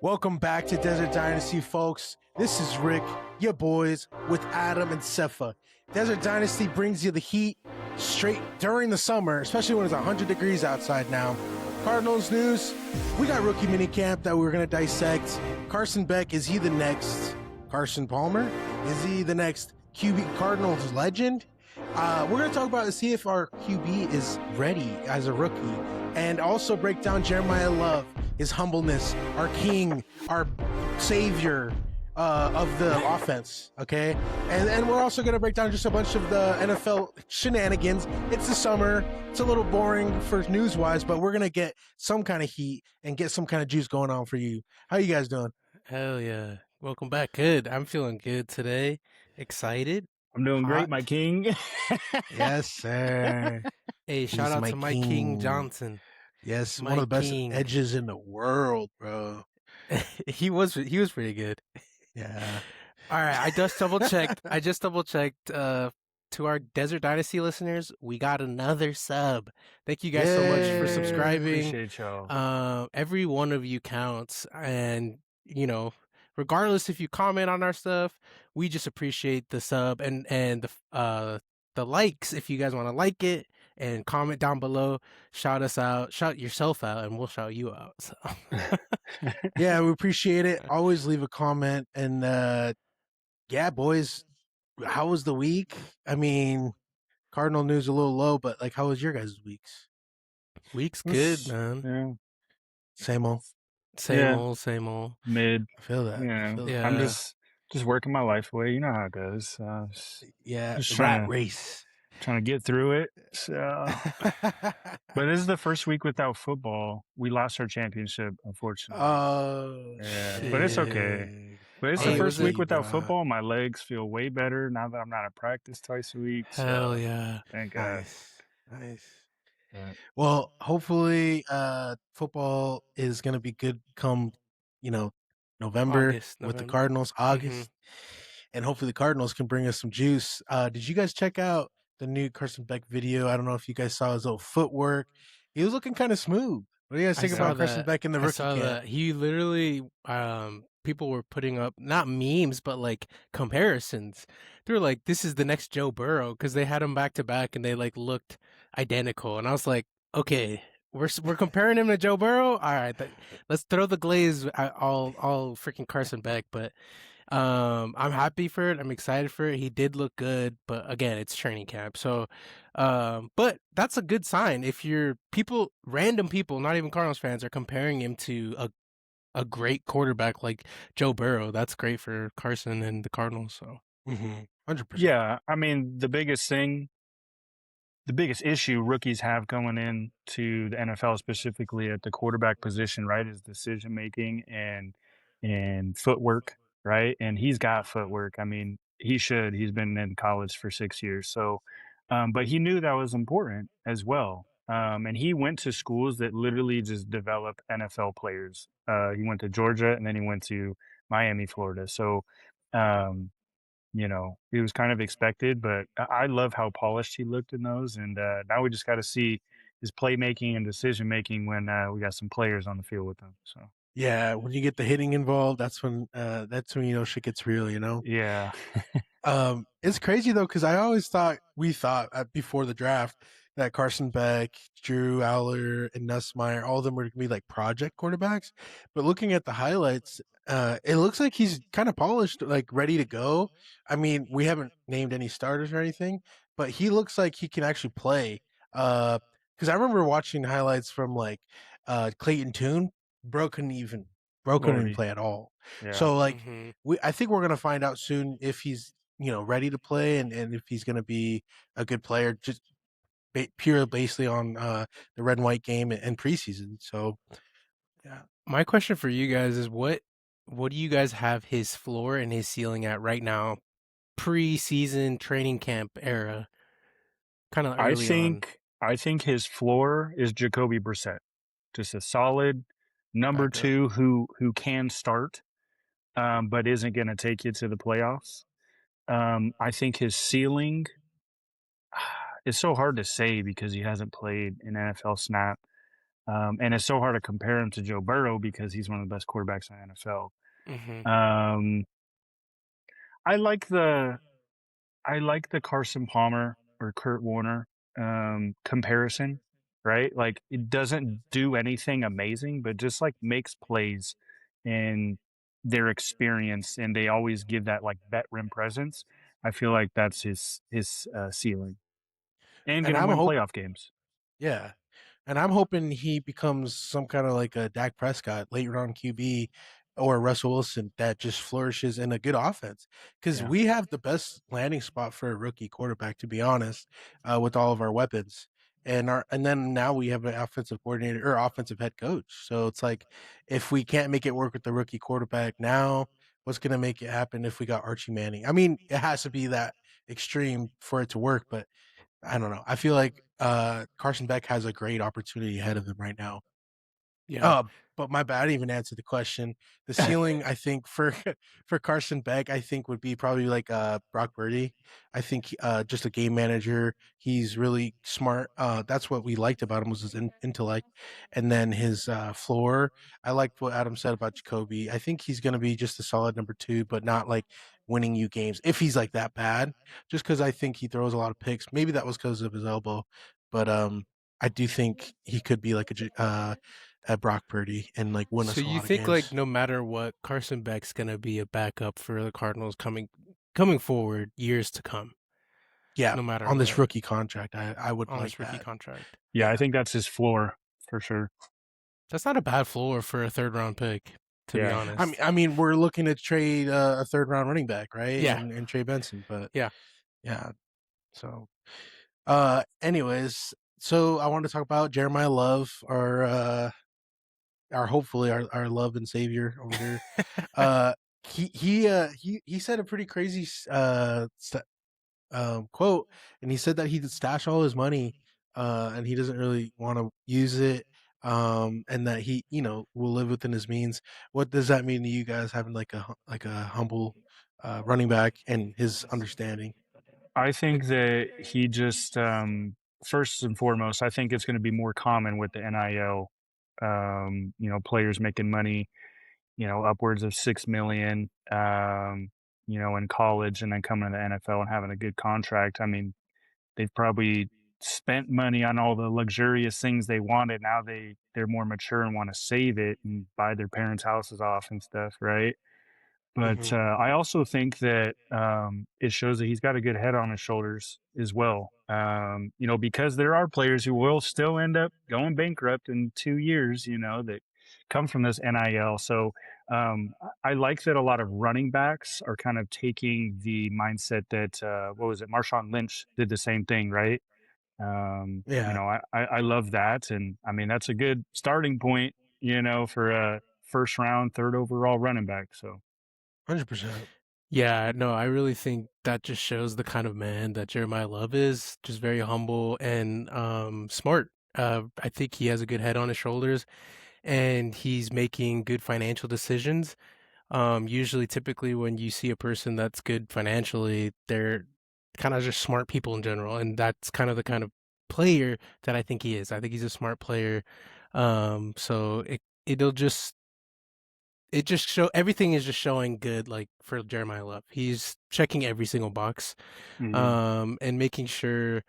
Welcome back to Desert Dynasty, folks. This is Rick, your boys, with Adam and Sefa. Desert Dynasty brings you the heat straight during the summer, especially when it's 100 degrees outside now. Cardinals news, we got rookie minicamp that we're going to dissect. Carson Beck, is he the next Carson Palmer? Is he the next QB Cardinals legend? We're going to talk about to see if our QB is ready as a rookie, and also break down Jeremiah Love, his humbleness, our king, our savior of the offense, okay? And we're also going to break down just a bunch of the NFL shenanigans. It's the summer. It's a little boring for news-wise, but we're going to get some kind of heat and get some kind of juice going on for you. How you guys doing? Hell yeah. Welcome back. Good. I'm feeling good today. Excited. I'm doing great, Hot. my king. Yes, sir. Hey, shout out to my King Johnson. Yes, My one of the best king. edges in the world, bro. he was pretty good. Yeah. All right, I just double checked. To our Desert Dynasty listeners, we got another sub. Thank you guys so much for Yay. subscribing. Appreciate y'all. Every one of you counts, and regardless if you comment on our stuff, we just appreciate the sub and the likes. If you guys want to like it and comment down below, shout us out, shout yourself out, and we'll shout you out. So. Yeah, we appreciate it. Always leave a comment. And yeah, boys, how was the week? I mean, Cardinal news a little low, but like, how was your guys' weeks? Week's good, man. Yeah. Same old. Same old. Mid. I feel that. Yeah. I'm just working my life away. You know how it goes. Yeah, just rat race. Trying to get through it. So, but this is the first week without football. We lost our championship, unfortunately. Oh, yeah, but it's okay. But it's the first week without football. My legs feel way better now that I'm not at practice twice a week. Hell yeah. Thank God. Nice. Yeah. Well, hopefully football is going to be good come, November with the Cardinals, August. And hopefully the Cardinals can bring us some juice. Did you guys check out the new Carson Beck video? I don't know if you guys saw his little footwork. He was looking kind of smooth. What do you guys think about Carson Beck in the rookie camp? He literally, people were putting up not memes, but like comparisons. They were like, "This is the next Joe Burrow," because they had him back to back and they like looked identical. And I was like, "Okay, we're comparing him to Joe Burrow. All right, let's throw the glaze all freaking Carson Beck." But I'm happy for it. I'm excited for it. He did look good, but again, it's training camp. So, but that's a good sign. If random people, not even Cardinals fans, are comparing him to a great quarterback like Joe Burrow, that's great for Carson and the Cardinals. So, 100%. Yeah, I mean, the biggest issue rookies have going into the NFL, specifically at the quarterback position, right, is decision making and footwork, right? And he's got footwork. I mean, he's been in college for 6 years. So, but he knew that was important as well. And he went to schools that literally just develop NFL players. He went to Georgia and then he went to Miami, Florida. So, it was kind of expected, but I love how polished he looked in those. And now we just got to see his playmaking and decision making when we got some players on the field with him. So yeah, when you get the hitting involved, that's when shit gets real. Yeah. It's crazy though, because we thought before the draft that Carson Beck, Drew Aller, and Nussmeier, all of them were going to be like project quarterbacks. But looking at the highlights, it looks like he's kind of polished, like ready to go. I mean, we haven't named any starters or anything, but he looks like he can actually play. Because I remember watching highlights from like Clayton Tune. Bro couldn't even play at all. Yeah. So like I think we're gonna find out soon if he's ready to play and if he's gonna be a good player, just purely basically on the red and white game and preseason. So yeah. My question for you guys is what do you guys have his floor and his ceiling at right now, preseason training camp era? Kind of early I think his floor is Jacoby Brissett, just a solid number two who can start, but isn't going to take you to the playoffs. I think his ceiling is so hard to say because he hasn't played an NFL snap. And it's so hard to compare him to Joe Burrow because he's one of the best quarterbacks in the NFL. Hmm. Um, I like the I like the Carson Palmer or Kurt Warner comparison, right? Like it doesn't do anything amazing, but just like makes plays in their experience, and they always give that like vet rim presence. I feel like that's his ceiling, and And gonna I'm win hope, playoff games. yeah. And I'm hoping he becomes some kind of like a Dak Prescott, late round QB, or Russell Wilson that just flourishes in a good offense. Because Yeah, we have the best landing spot for a rookie quarterback, to be honest, with all of our weapons. And then now we have an offensive coordinator or offensive head coach. So it's like if we can't make it work with the rookie quarterback now, what's gonna make it happen if we got Archie Manning? I mean, it has to be that extreme for it to work, but I don't know. I feel like Carson Beck has a great opportunity ahead of him right now. Yeah. Uh, but my bad, I didn't even answer the question. The ceiling, I think, for for Carson Beck, I think would be probably like Brock Purdy. I think just a game manager. He's really smart. That's what we liked about him was his intellect, and then his floor. I liked what Adam said about Jacoby. I think he's going to be just a solid number two, but not like winning you games if he's like that bad. Just because I think he throws a lot of picks. Maybe that was because of his elbow, but I do think he could be like at Brock Purdy and like win So us a you lot of think like games. no matter what, Carson Beck's gonna be a backup for the Cardinals coming forward years to come, Yeah, no matter on this what, rookie contract, I would on like this rookie that. contract. yeah, I Yeah, think that's his floor for sure. That's not a bad floor for a third round pick, to be Yeah, honest. I mean, we're looking to trade a third round running back, right? Yeah, And Trey Benson, but yeah. yeah. So, anyways, so I want to talk about Jeremiah Love, our hopefully our love and savior over here. Uh, he said a pretty crazy quote, and he said that he stashed all his money, and he doesn't really want to use it, and that he, will live within his means. What does that mean to you guys having like like a humble running back and his understanding? I think that he just first and foremost, I think it's going to be more common with the NIL. Players making money, upwards of 6 million, in college, and then coming to the NFL and having a good contract. I mean, they've probably spent money on all the luxurious things they wanted. Now they're more mature and want to save it and buy their parents' houses off and stuff, right? But Hmm. I also think that it shows that he's got a good head on his shoulders as well. Because there are players who will still end up going bankrupt in 2 years, that come from this NIL. So I like that a lot of running backs are kind of taking the mindset that, what was it, Marshawn Lynch did the same thing, right? Yeah, I love that. And I mean, that's a good starting point, for a first round, third overall running back. So. 100%. Yeah, no, I really think that just shows the kind of man that Jeremiah Love is, just very humble and smart. I think he has a good head on his shoulders and he's making good financial decisions. Usually, typically, when you see a person that's good financially, they're kind of just smart people in general, and that's kind of player that I think he is. I think he's a smart player. So it'll just it just show everything is just showing good like for Jeremiah Love. He's checking every single box, Mhm. and making sure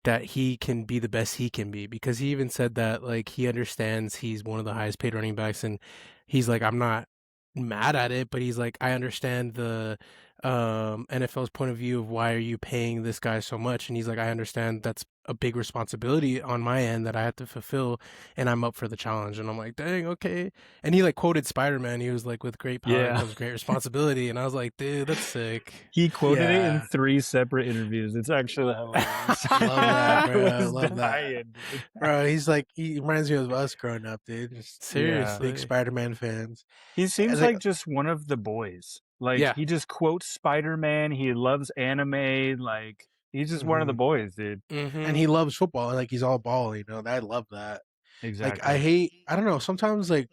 that he can be the best he can be because he even said that like he understands he's one of the highest paid running backs and he's like I'm not mad at it but he's like I understand the NFL's point of view of why are you paying this guy so much and he's like I understand that's a big responsibility on my end that I have to fulfill and I'm up for the challenge and I'm like dang okay and he like quoted Spider-Man he was like with great power Yeah. comes great responsibility and I was like dude that's sick. He quoted it in Yeah, 3 separate interviews. It's actually hilarious. love that, I bro. was Love that, dying, dude. bro. He reminds me of us growing up, dude. Just Yeah. big Seriously. Spider-Man fans. He As seems like, like just one of the boys. Like, Yeah. he just quotes Spider-Man, he loves anime, like, he's just one of the mhm. boys, dude. And Mm-hmm. he loves football. Like he's all ball, I love that. Like Exactly. I don't know, sometimes like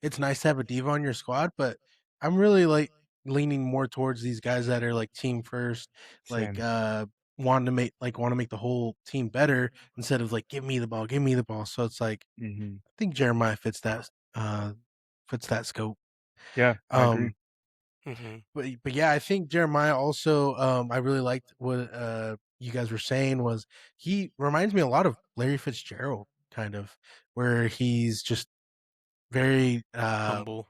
it's nice to have a diva on your squad, but I'm really like leaning more towards these guys that are like team first, like Same. want to make the whole team better instead of like give me the ball. So it's like Mhm. I think Jeremiah fits that scope. Yeah, I agree. Um, Mhm. but yeah, I think Jeremiah also. I really liked what you guys were saying was he reminds me a lot of Larry Fitzgerald, kind of, where he's just very Humble.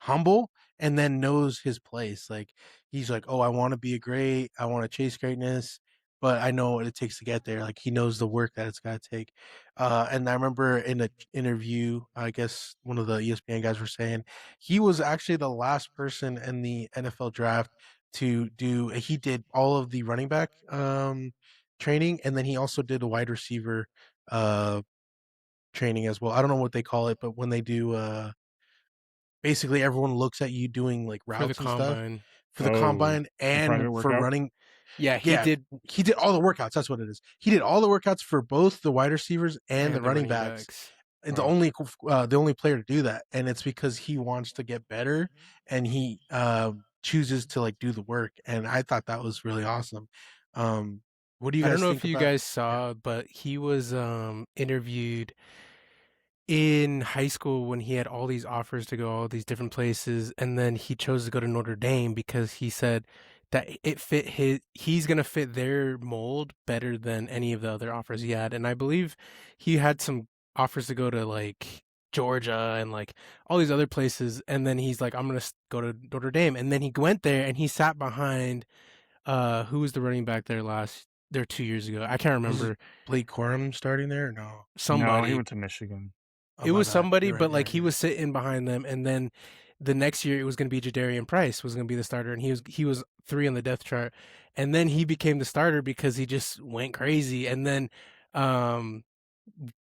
humble and then knows his place. Like he's like, "Oh, I want to be a great. I want to chase greatness, but I know what it takes to get there." Like he knows the work that it's got to take. And I remember in an interview, I guess one of the ESPN guys were saying he was actually the last person in the NFL draft to do. He did all of the running back training, and then he also did a wide receiver uh training as well. I don't know what they call it, but when they do basically everyone looks at you doing like For the routes and stuff combine. for the Oh, combine the and private for workout? running. Yeah, he Yeah, did. he did all the workouts. That's what it is. He did all the workouts for both the wide receivers and the And the running running backs. backs. And Wow. the only player to do that, and it's because he wants to get better, and he chooses to like do the work. And I thought that was really awesome. What do you I don't guys know think if you about? guys Yeah. saw, but he was interviewed in high school when he had all these offers to go all these different places, and then he chose to go to Notre Dame because he said that it fit he's gonna fit their mold better than any of the other offers he had. And I believe he had some offers to go to like Georgia and like all these other places, and then he's like, I'm gonna go to Notre Dame. And then he went there and he sat behind who was the running back there 2 years ago? I can't Was remember. Blake Corum starting there? No. No, he Somebody. went to Michigan. Oh It my was bad. somebody, You're right. but You're like right. he You're right. was sitting behind them, and then the next year it was going to be Jadarian Price was going to be the starter, and he was 3 on the depth chart, and then he became the starter because he just went crazy. And then um,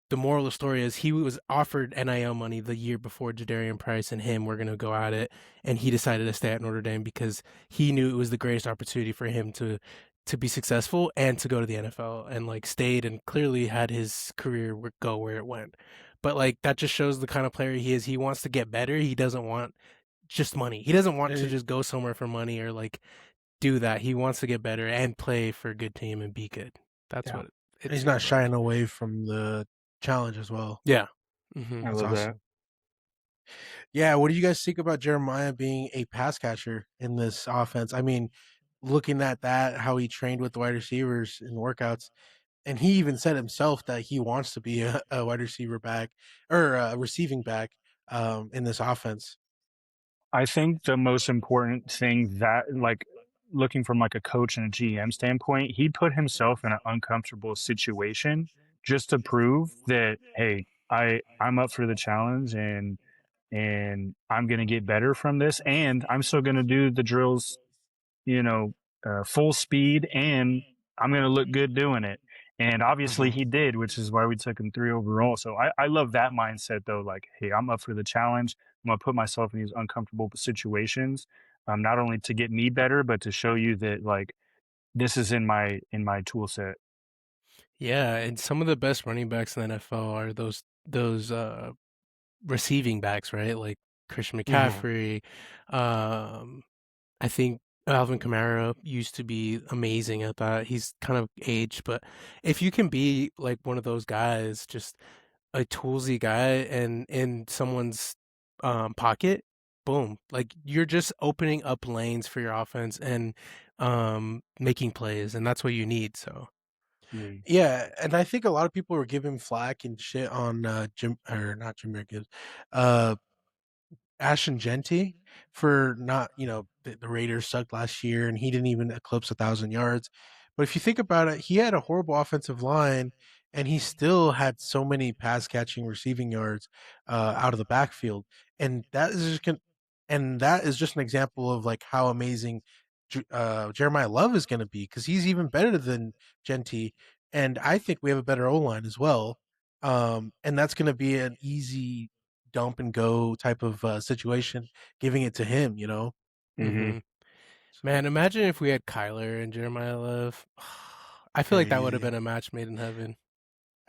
the moral of the story is he was offered NIL money the year before Jadarian Price and him were going to go at it, and he decided to stay at Notre Dame because he knew it was the greatest opportunity for him to be successful and to go to the NFL, and like stayed and clearly had his career go where it went. But like that just shows the kind of player he is. He wants to get better. He doesn't want just money. He doesn't want to And just go somewhere for money or like do that. He wants to get better and play for a good team and be good. That's Yeah, what it he's seems not like. shying away from the challenge as well. Yeah. Hmm. I That's love that. awesome. Yeah, what do you guys think about Jeremiah being a pass catcher in this offense? I mean, looking at that, how he trained with the wide receivers in workouts, and he even said himself that he wants to be a wide receiver back or a receiving back in this offense. I think the most important thing that, like, looking from like a coach and a GM standpoint, he put himself in an uncomfortable situation just to prove that, hey, I'm up for the challenge and I'm gonna get better from this, and I'm still gonna do the drills, you know, full speed, and I'm going to look good doing it. And obviously Hmm. he did, which is why we took him 3 overall. So I love that mindset though. Like, hey, I'm up for the challenge. I'm going to put myself in these uncomfortable situations, not only to get me better, but to show you that like this is in my tool set. Yeah, and some of the best running backs in the NFL are those receiving backs, right? Like Christian Hmm. McCaffrey. I think Alvin Kamara used to be amazing at that. He's kind of aged, but if you can be like one of those guys, just a toolsy guy and in someone's pocket, boom. Like you're just opening up lanes for your offense and making plays, and that's what you need. So Mm. Yeah, and I think a lot of people were giving flack and shit on Jim or not Jim Gibbs, uh, Ashton Genty for not, the Raiders sucked last year and he didn't even eclipse 1,000 yards. But if you think about it, he had a horrible offensive line and he still had so many pass catching receiving yards out of the backfield. And that is just an example of like how amazing Jeremiah Love is going to be because he's even better than Genty. And I think we have a better O line as well. And that's going to be an easy dump and go type of situation, giving it to him. Hmm. hmm So man, imagine if we had Kyler and Jeremiah Love. I feel like that would have crazy. been a match made in heaven.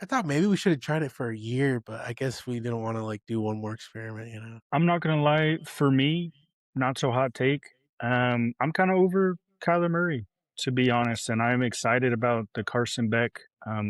I thought maybe we should have tried it for a year, but I guess we didn't want to like do one more experiment. I'm not going to lie. For me, not so hot take. I'm kind of over Kyler Murray. to be honest, and I'm excited about the Carson Beck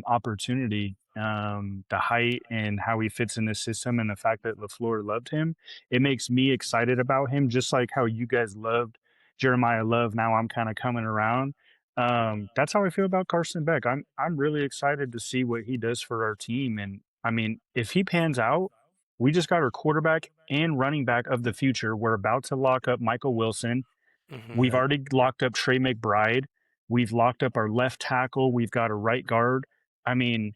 opportunity. The height and how he fits in the system, and the fact that LaFleur loved him, it makes me excited about him. Just like how you guys loved Jeremiah Love, now I'm kind of coming around. That's how I feel about Carson Beck. I'm really excited to see what he does for our team, and I mean, if he pans out, we just got our quarterback and running back of the future. We're about to lock up Michael Wilson. We've Hmm. already locked up Trey McBride. We've locked up our left tackle. We've got a right guard. I mean,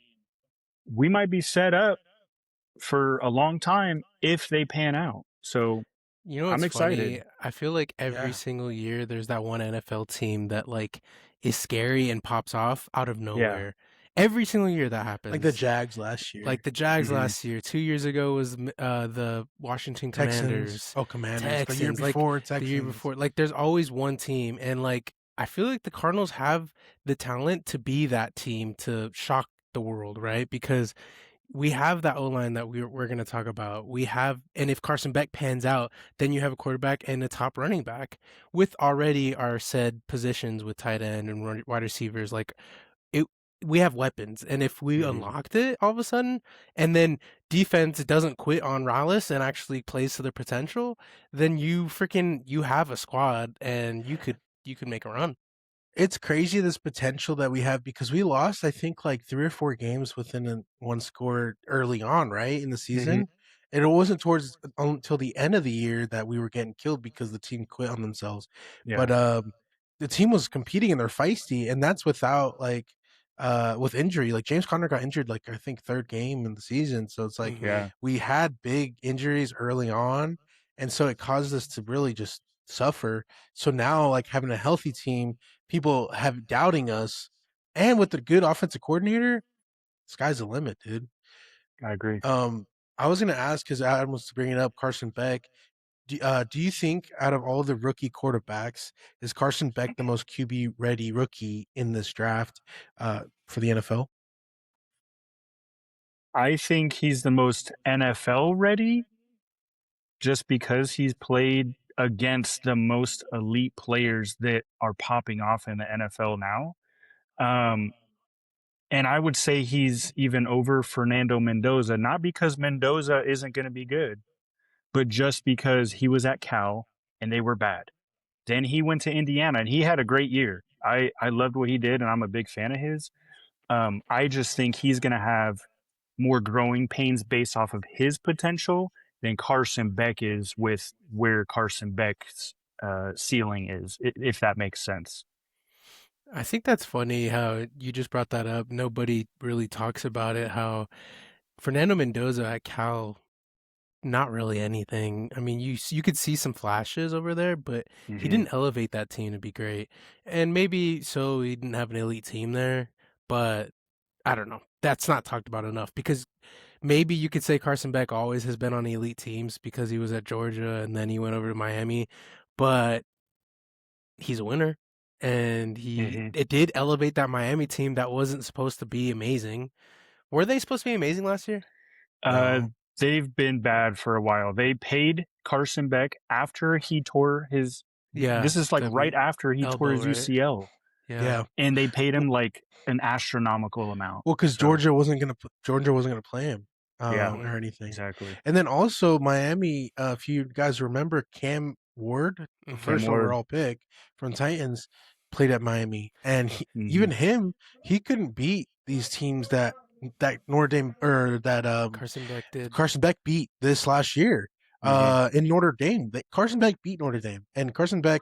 we might be set up for a long time if they pan out. So You know I'm what's excited. funny? I feel like every Yeah. single year there's that one NFL team that like is scary and pops off out of Yeah. nowhere. Every single year that Like the happens. Jags last year. Like the Jags Hmm. last year, 2 years ago was the Washington Texans. Commanders, Oh, Commanders. The year Texans, like before, the year Texans. before. Like there's always one team, and like I feel like the Cardinals have the talent to be that team to shock the world, right? Because we have that O line that we're going to talk about. We have, and if Carson Beck pans out, then you have a quarterback and a top running back with already our said positions with tight end and wide receivers. Like it, we have weapons, and if we Hmm. unlocked it all of a sudden, and then defense doesn't quit on Rallis and actually plays to their potential, then you have a squad, and you could make a run. It's crazy this potential that we have because we lost, I think, like 3 or 4 games within one score early on, right in the Hmm. season. And it wasn't towards until the end of the year that we were getting killed because the team quit on themselves. Yeah. But the team was competing and they're feisty, and that's without like with injury. Like James Conner got injured, like I think third game in the season. So it's like Hmm. Yeah. we had big injuries early on, and so it caused us to really just suffer. So now, like having a healthy team, people have doubting us, and with the good offensive coordinator, sky's the limit, dude. I agree. Um, I was gonna ask because Adam was bringing up Carson Beck. Do you think out of all the rookie quarterbacks, is Carson Beck the most QB ready rookie in this draft for the NFL? I think he's the most NFL ready just because he's played against the most elite players that are popping off in the NFL now. Um, and I would say he's even over Fernando Mendoza, not because Mendoza isn't going to be good, but just because he was at Cal and they were bad. Then he went to Indiana and he had a great year. I loved what he did and I'm a big fan of his. I just think he's going to have more growing pains based off of his potential than Carson Beck is with where Carson Beck's ceiling is, if that makes sense. I think that's funny how you just brought that up. Nobody really talks about it. How Fernando Mendoza at Cal, not really anything. I mean, you could see some flashes over there, but he Hmm. didn't elevate that team to be great. And maybe so he didn't have an elite team there, but I don't know. That's not talked about enough because maybe you could say Carson Beck always has been on elite teams because he was at Georgia and then he went over to Miami, but he's a winner. And he Hmm. it did elevate that Miami team that wasn't supposed to be amazing. Were they supposed to be amazing last year? Uh, No. they've been bad for a while. They paid Carson Beck after he tore his. Yeah, This is like the right after he tore elbow, his right? UCL, Yeah. Yeah. and they paid him like an astronomical amount. Well, because So Georgia wasn't gonna play him yeah, Hmm. or anything. exactly. And then also Miami, if you guys remember, Cam Ward, the Cam Hmm. first Ward. overall pick from Titans, played at Miami, and Hmm. even him, he couldn't beat these teams that Notre Dame or that Carson Beck did. Carson Beck beat this last year. Hmm. In Notre Dame, Carson Beck beat Notre Dame, and Carson Beck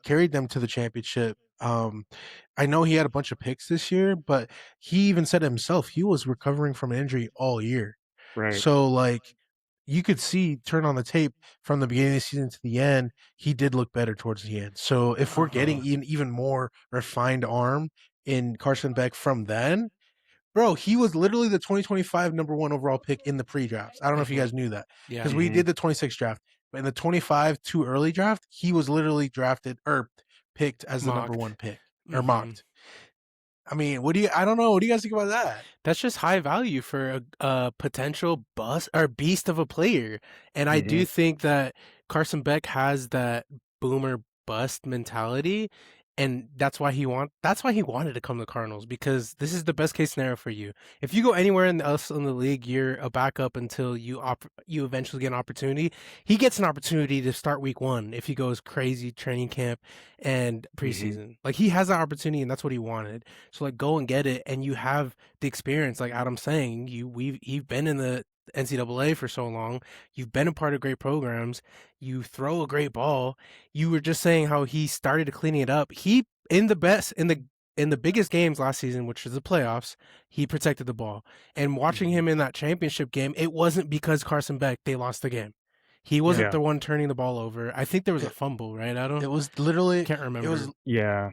carried them to the championship. I know he had a bunch of picks this year, but he even said himself he was recovering from an injury all year. Right. So like you could see turn on the tape from the beginning of the season to the end, he did look better towards the end. So if we're Uh-huh. getting even more refined arm in Carson Beck from then, bro, he was literally the 2025 #1 overall pick in the pre-drafts. I don't know if you Hmm. guys knew that Yeah. because we Hmm. did the 26 draft, but in the 25 too early draft, he was literally drafted or picked as the #1 Mocked. pick or Hmm. mocked. I mean, I don't know. What do you guys think about that? That's just high value for a potential bust or beast of a player. And I Hmm. do think that Carson Beck has that boomer bust mentality. And that's why he wanted to come to the Cardinals, because this is the best case scenario for you. If you go anywhere else in the league, you're a backup until you eventually get an opportunity. He gets an opportunity to start week 1 if he goes crazy training camp and preseason. Like, he has that opportunity, and that's what he wanted. So, like, go and get it, and you have the experience. Like Adam's saying, you've been in the NCAA for so long. You've been a part of great programs. You throw a great ball. You were just saying how he started cleaning it up. He in the biggest games last season, which was the playoffs, he protected the ball. And watching him in that championship game, it wasn't because Carson Beck they lost the game. He wasn't Yeah. the one turning the ball over. I think there was a fumble, right, Adam? It was literally Can't remember. It was Yeah.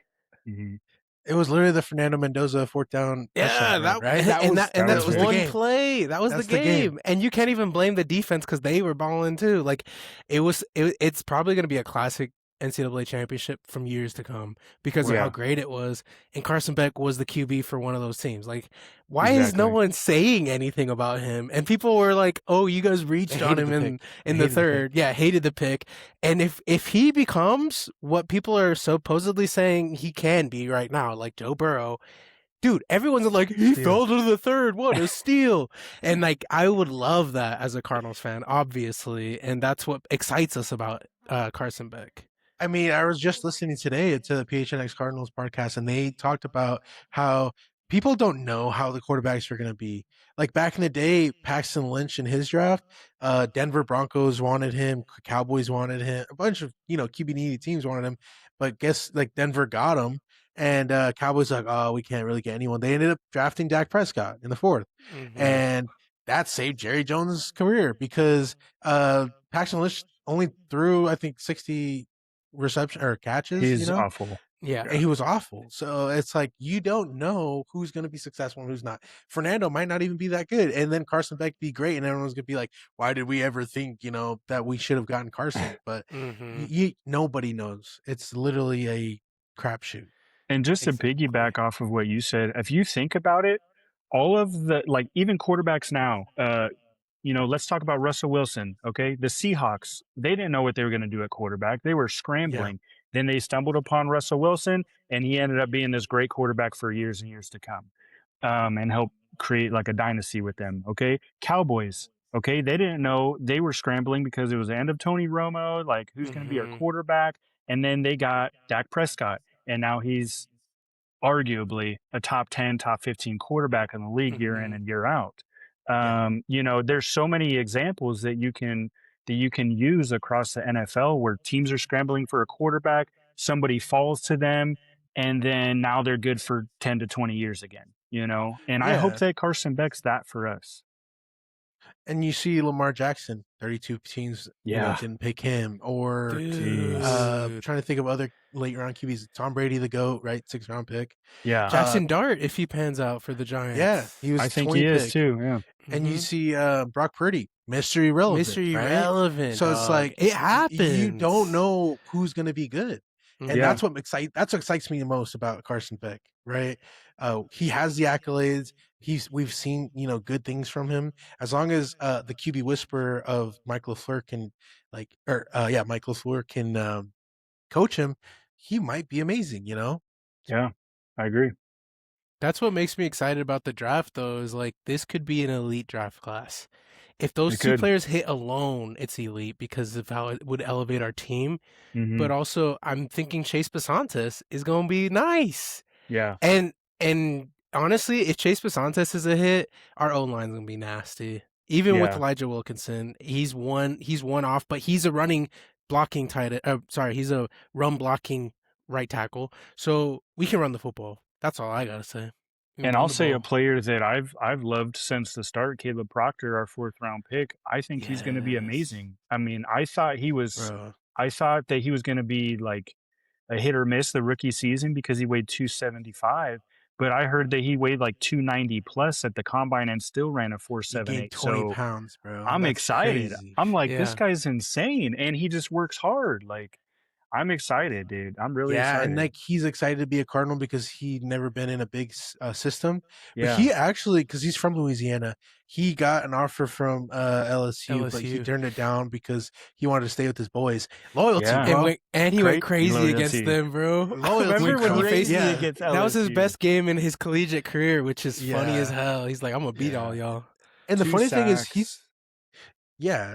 Mhm. it was literally the Fernando Mendoza 4th down touchdown run, right? That's was one the game. play. That was That's the the game. game. And you can't even blame the defense because they were balling too. Like, it's probably going to be a classic NCAA championship from years to come because of how Yeah. great it was. And Carson Beck was the QB for one of those teams. Like, why is no Exactly. one saying anything about him? And people were like, "Oh, you guys reached on hated him the in pick. in They the hated the third." Yeah, hated the pick. And if he becomes what people are supposedly saying he can be right now, like Joe Burrow, dude, everyone's like, he Steal. fell to the third. What a steal. And like, I would love that as a Cardinals fan, obviously. And that's what excites us about Carson Beck. I mean, I was just listening today to the PHNX Cardinals podcast, and they talked about how people don't know how the quarterbacks are going to be. Like back in the day, Paxton Lynch in his draft, Denver Broncos wanted him, Cowboys wanted him, a bunch of QB needy teams wanted him, but guess like Denver got him, and Cowboys like, oh, we can't really get anyone. They ended up drafting Dak Prescott in the 4th, and that saved Jerry Jones' career because Paxton Lynch only threw I think 60 reception or catches, He's awful. Yeah. and he was awful. So it's like you don't know who's going to be successful and who's not. Fernando might not even be that good, and then Carson Beck be great, and everyone's going to be like, "Why did we ever think that we should have gotten Carson?" But nobody knows. It's literally a crapshoot. And just to Exactly. piggyback off of what you said, if you think about it, all of the like even quarterbacks now, let's talk about Russell Wilson. Okay. The Seahawks, they didn't know what they were going to do at quarterback. They were scrambling. Then they stumbled upon Russell Wilson, and he ended up being this great quarterback for years and years to come, and help create like a dynasty with them. Okay. Cowboys. Okay. They didn't know, they were scrambling because it was the end of Tony Romo. Like, who's going to be our quarterback? And then they got Dak Prescott, and now he's arguably a top 10, top 15 quarterback in the league year in and year out. There's so many examples that you can use across the NFL where teams are scrambling for a quarterback, somebody falls to them, and then now they're good for 10 to 20 years again, And I hope Yeah. that Carson Beck's that for us. And you see Lamar Jackson, 32 teams didn't pick him, or trying to think of other late round QBs. Tom Brady, the GOAT, right? 6th round pick. Yeah. Jackson Dart, if he pans out for the Giants. Yeah, he was. I think 20 he is pick. too. Yeah. And you see Brock Purdy, mystery relevant. Mystery right? relevant. So it's like it happens. You don't know who's going to be good, and that's what excites me the most about Carson Beck. Right? He has the accolades. We've seen good things from him. As long as the QB whisperer of Mike LaFleur can Mike LaFleur can coach him, he might be amazing. Yeah, I agree. That's what makes me excited about the draft, though, is like this could be an elite draft class. If those two players hit alone, it's elite because of how it would elevate our team. But also, I'm thinking Chase Basantes is going to be nice. Yeah. And honestly, if Chase Basantes is a hit, our O-line's going to be nasty. Even with Elijah Wilkinson, he's one off, but he's a running blocking he's a run blocking right tackle. So we can run the football. That's all I gotta say. And I'll say a player that I've loved since the start, Caleb Proctor, our 4th round pick. I think he's going to be amazing. I mean, I thought that he was going to be like a hit or miss the rookie season because he weighed 275. But I heard that he weighed like 290 plus at the combine and still ran a 4.78. 20 pounds, bro. I'm excited. Crazy. I'm like, this guy's insane, and he just works hard. Like, I'm excited, dude. I'm really Yeah, excited. and like he's excited to be a Cardinal because he'd never been in a big system. But Yeah. he actually, because he's from Louisiana, he got an offer from LSU, but he LSU. turned it down because he wanted to stay with his boys. Loyalty, Yeah. bro. He went crazy against Loyalty. them, bro. Loyalty, Remember when he bro. faced crazy Yeah. against that was his LSU. best game in his collegiate career, which is funny as Yeah. hell. He's like, I'm gonna beat Yeah. all y'all. And the 2 funny thing is, sacks.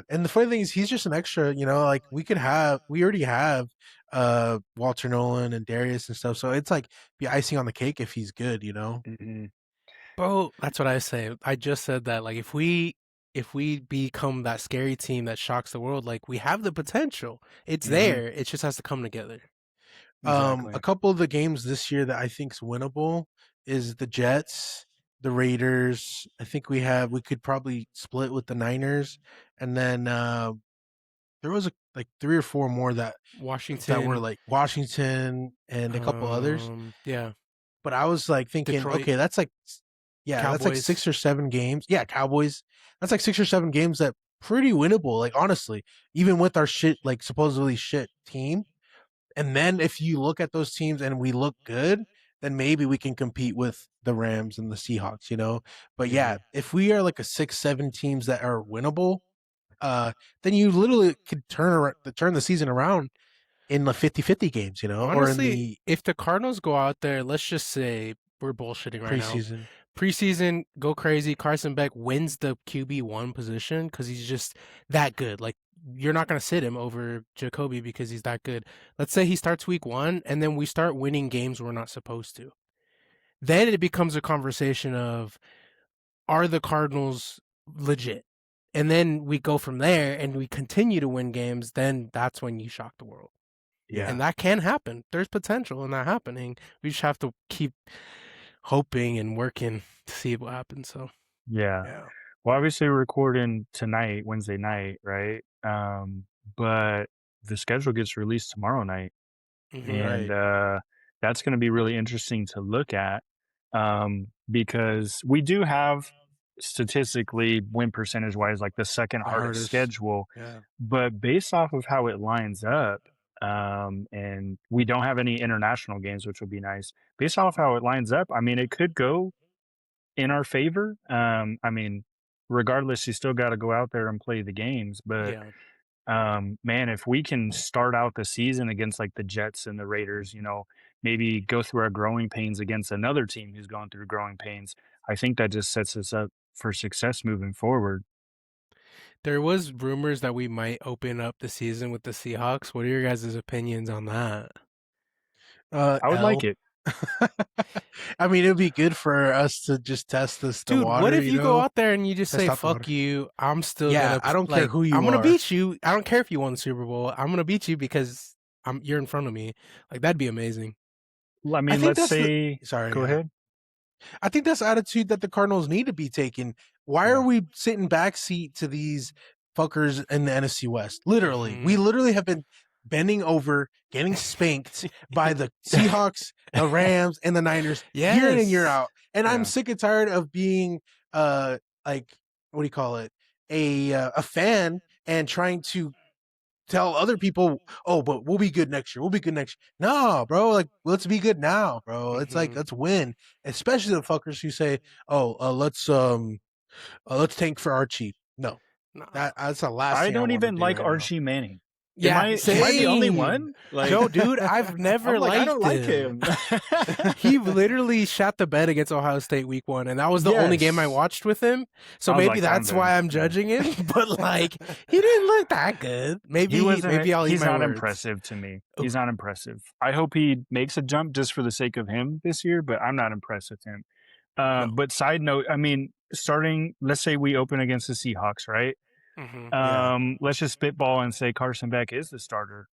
and the funny thing is, he's just an extra. You know, like we already have Walter Nolan and Darius and stuff. So it's like be icing on the cake if he's good. You know. Mhm. Bro, that's what I say. I just said that. Like, if we become that scary team that shocks the world, like we have the potential. It's Mhm. there. It just has to come together. Exactly. A couple of the games this year that I think's winnable is the Jets, the Raiders. I think we could probably split with the Niners, and then there was like 3 or 4 more that Washington, were like Washington and a couple others. Yeah, But I was like thinking, Detroit. okay, that's like that's like Cowboys. 6 or 7 games. Yeah, Cowboys. That's like 6 or 7 games that pretty winnable. Like honestly, even with our shit like supposedly shit team. And then if you look at those teams and we look good, then maybe we can compete with the Rams and the Seahawks, you know. But yeah, if we are like a 6-7 teams that are winnable, then you literally could turn the season around in the 50-50 games, you know, or in Honestly, the if the Cardinals go out there, let's just say we're bullshitting right now. preseason. Preseason, go crazy. Carson Beck wins the QB1 position because he's just that good. Like, you're not going to sit him over Jacoby because he's that good. Let's say he starts week 1 and then we start winning games we're not supposed to. Then it becomes a conversation of, are the Cardinals legit? And then we go from there and we continue to win games. Then that's when you shock the world. Yeah. And that can happen. There's potential in that happening. We just have to keep hoping and working to see what happens. So Yeah. Well, obviously we're recording tonight, Wednesday night, right? But the schedule gets released tomorrow night, and that's going to be really interesting to look at, because we do have statistically win percentage wise like the second hardest schedule, but based off of how it lines up, and we don't have any international games, which would be nice. Based off how it lines up, I mean, it could go in our favor. I mean, regardless, you still got to go out there and play the games. But man, if we can start out the season against like the Jets and the Raiders, you know, maybe go through our growing pains against another team who's going through growing pains, I think that just sets us up for success moving forward. There was rumors that we might open up the season with the Seahawks. What are your guys' opinions on that? I would like it. I mean, it would be good for us to just test the Dude, water. what if you go know? out there and you just Test say, out the water. fuck you, I'm still Yeah, gonna I don't care who you I'm gonna are. beat you. I don't care if you won the Super Bowl. I'm gonna beat you because you're in front of me. Like, that'd be amazing. I mean, think let's that's say Sorry, go ahead. I think that's the attitude that the Cardinals need to be taking. Why are we sitting backseat to these fuckers in the NFC West? Literally, we literally have been bending over, getting spanked by the Seahawks, the Rams, and the Niners year in and year out. And I'm sick and tired of being like, what do you call it? A fan and trying to tell other people, oh, but we'll be good next year. We'll be good next year. No, bro, like let's be good now, bro. It's like let's win. Especially the fuckers who say, oh, let's tank for Archie. No. That's the last thing I don't even like right Archie Manning. Yeah, am I the only one? Like, no, dude, I've never liked I don't like him. He literally shot the bed against Ohio State week 1, and that was the only game I watched with him. So maybe like, that's why I'm judging him. But like, he didn't look that good. Maybe he's not impressive to me. He's not impressive. I hope he makes a jump just for the sake of him this year, but I'm not impressed with him. But side note, I mean, let's say we open against the Seahawks, right? Let's just spitball and say Carson Beck is the starter.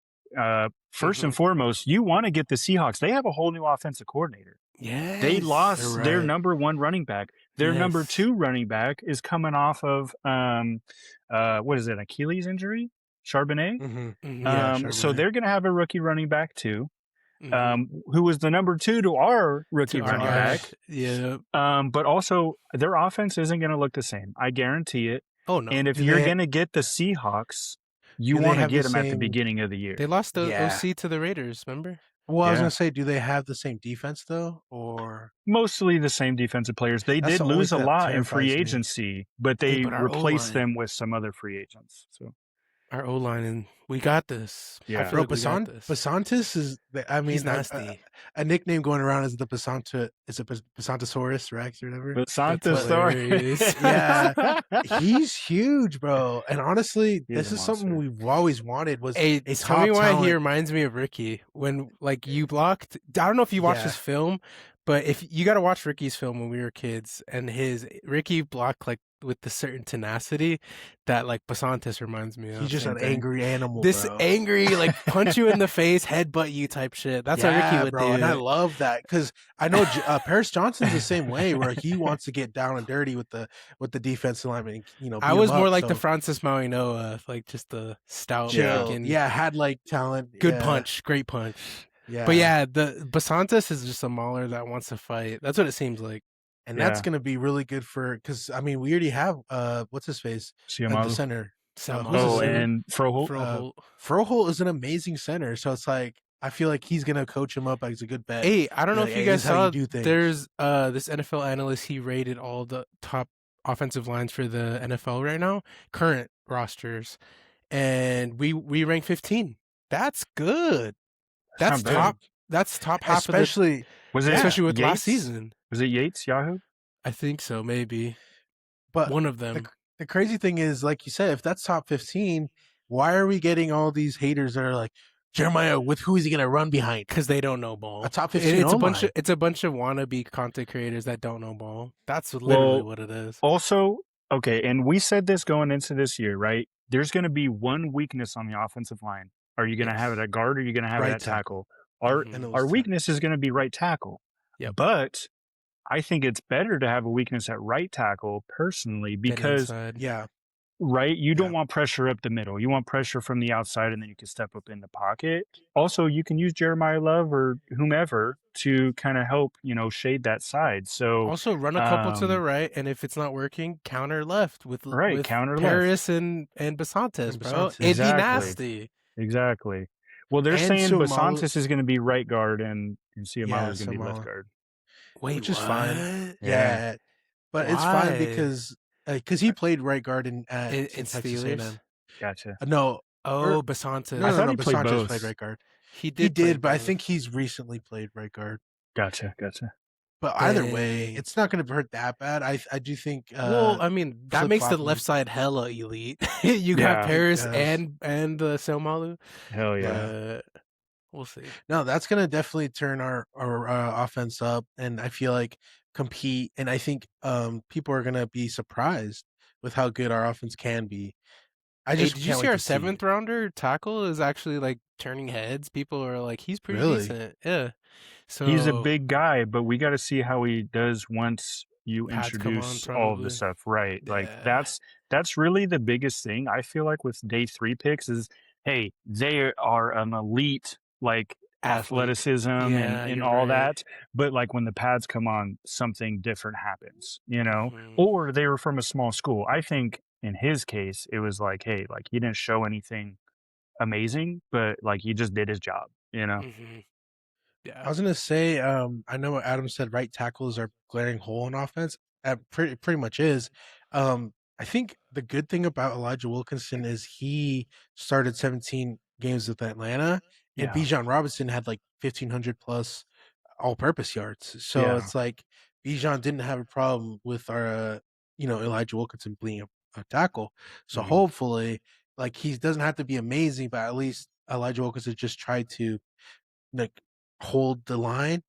First and foremost, you want to get the Seahawks. They have a whole new offensive coordinator. Yeah, they lost their number 1 running back. Their number 2 running back is coming off of what is it, Achilles injury? Charbonnet. Charbonnet. So they're going to have a rookie running back too. Who was the number 2 to our rookie running back. Yeah. But also their offense isn't going to look the same. I guarantee it. Oh no! And if you're going to get the Seahawks, You Do they want to have the get him at the same? beginning of the They year. lost the Yeah. OC to the Raiders, remember? Well, I was Yeah. gonna say, do they have the same defense though, or Mostly the same defensive players. They that's did the only lose a thing that lot in free terrifies me. agency, but Hey, they but our replaced O-line, them with some other free agents. So our O-line, and we got this. I Yeah. feel Bro, like we got this. Basantis is. I He's mean, nasty. a nickname going around is the Basanta. Is it Basantosaurus Rex or whatever? But That's Santos hilarious. Yeah, he's huge, bro. And honestly, He is this a is something monster. we've always wanted. Was Hey, a tell me top why he talent. reminds me of Ricky when like you blocked. I don't know if you watched Yeah. his film, but if you got to watch Ricky's film when we were kids, and Ricky blocked like with the certain tenacity that like Basantis reminds me of. He's just Same an thing. angry animal. This bro. angry, like punch you in the face, headbutt you type shit. That's what Ricky would bro, do. and I love that because I know Paris Johnson's the same way, where he wants to get down and dirty with the defensive lineman. You know, I beat was him more up, like the so Francis Mauinoa, like just the stout, chill. freaking Yeah, had like talent. good yeah, punch, great punch. Yeah, But yeah, the Basantis is just a mauler that wants to fight. That's what it seems like. and Yeah. that's gonna be really good for because I mean we already have what's his face the Siamalu. center. Sam who's the Oh, center? and Froholt. Froholt. Froholt is an amazing center, so it's like I feel like he's gonna coach him up as a good bet. Hey, I don't know Like, if you hey, guys this is how you saw. do things. There's this NFL analyst. He rated all the top offensive lines for the NFL right now, current rosters, and we rank 15. That's good. That's not bad. top. That's top half especially Was of it the, especially with Yates? last season. Was it Yates, Yahoo? I think so, maybe but one of them. the crazy thing is, like you said, if that's top 15, why are we getting all these haters that are like, Jeremiah, with who is he gonna run behind? Because they don't know ball. A top 15 It's a bunch O-line. of wannabe content creators that don't know ball. That's literally what it is. Also, okay, and we said this going into this year, right? There's going to be one weakness on the offensive line. Are you going to have it at guard or are you going to have Right it at tackle? Mhm. And it was Our tough. weakness is going to be right tackle. Yep. But I think it's better to have a weakness at right tackle personally Then because inside. Yeah, right, you don't Yeah. want pressure up the middle. You want pressure from the outside and then you can step up in the pocket. Also, you can use Jeremiah Love or whomever to kind of help, shade that side. So Also, run a couple to the right, and if it's not working, counter left with counter left. Paris and Basantis, And bro. Basantis. It'd Exactly. be nasty. Exactly. Well, they're And saying Suamalu- Basantis is going to be right guard and Siamalu Yeah, is going to be left Suamalu. guard. Wait, which is fine. what? Yeah, but it's fine Why? because he played right guard in It's Texas Steelers. A&M. Gotcha. No, Oh, Or- Basantis. no, I no, thought no. he played Basantis both. played right guard. He He play did, but I both. think he's recently played right guard. Gotcha. But either way, Dang. it's not going to hurt that bad. I do think. Well, I mean, that makes the flip-flopping. left side hella elite. You Yeah. got Paris It does. and Selmalu. Hell yeah. We'll see. No, that's going to definitely turn our offense up, and I feel like compete. And I think people are going to be surprised with how good our offense can be. I Hey, just did you can't see wait our to see. 7th rounder tackle is actually like turning heads? People are like, he's pretty Really? decent. Yeah. So He's a big guy, but we got to see how he does once you Pads come on, introduce all of probably. the stuff, right? Like Yeah. that's really the biggest thing I feel like with day 3 picks is, hey, they are an elite like Athlete. athleticism Yeah, and you're all right. that, but like when the pads come on, something different happens, Mhm. or they were from a small school. I think in his case, it was like, hey, like he didn't show anything amazing, but like he just did his job, Mhm. I Yeah. was gonna say, I know what Adam said. Right tackle is our glaring hole in offense. Pretty much is. I think the good thing about Elijah Wilkinson is he started 17 games with Atlanta, and Yeah. Bijan Robinson had like 1,500 plus all-purpose yards. So Yeah. it's like Bijan didn't have a problem with our, Elijah Wilkinson being a tackle. So Mhm. hopefully, like he doesn't have to be amazing, but at least Elijah Wilkinson just tried to like hold the line,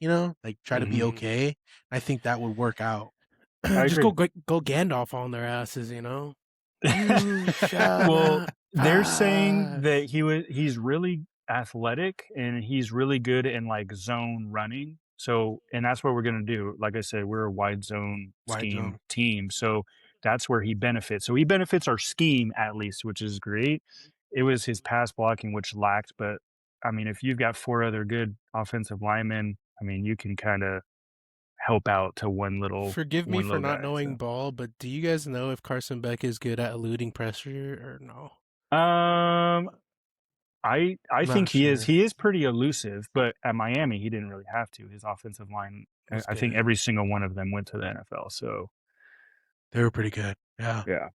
like try to be Mhm. okay. I think that would work out. I Just agree. go Gandalf on their asses, You Well, shut they're up. saying that he's really athletic and he's really good in like zone running. So, and that's what we're gonna do. Like I said, we're a wide zone Wide scheme zone. team, so that's where he benefits. So he benefits our scheme at least, which is great. It was his pass blocking which lacked, but I mean, if you've got 4 other good offensive linemen, I mean, you can kind of help out to one Forgive me for little not guy, knowing so. ball, but do you guys know if Carson Beck is good at eluding pressure or no? I I'm think not he is. sure. He is pretty elusive, but at Miami, he didn't really have to. His offensive line, Was I think good. every single one of them went to the NFL. So They were pretty good. Yeah. yeah,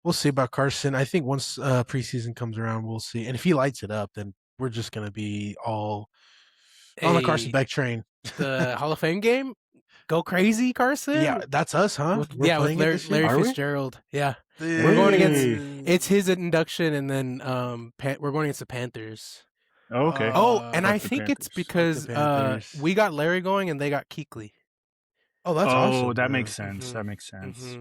We'll see about Carson. I think once preseason comes around, we'll see. And if he lights it up, then we're just gonna be all on the Carson Hey, Beck train. the Hall of Fame game, go crazy, Carson. Yeah, that's us, huh? We're With playing it Larry, this year. Larry Are we? Fitzgerald. Yeah, we're going against. Hey. It's his induction, and then we're going against the Panthers. Oh, okay. Oh, and Fuck I the think it's Panthers. Fuck the because Panthers. we got Larry going and they got Kuechly. Oh, that's Oh, awesome. that bro. makes sense. That makes sense.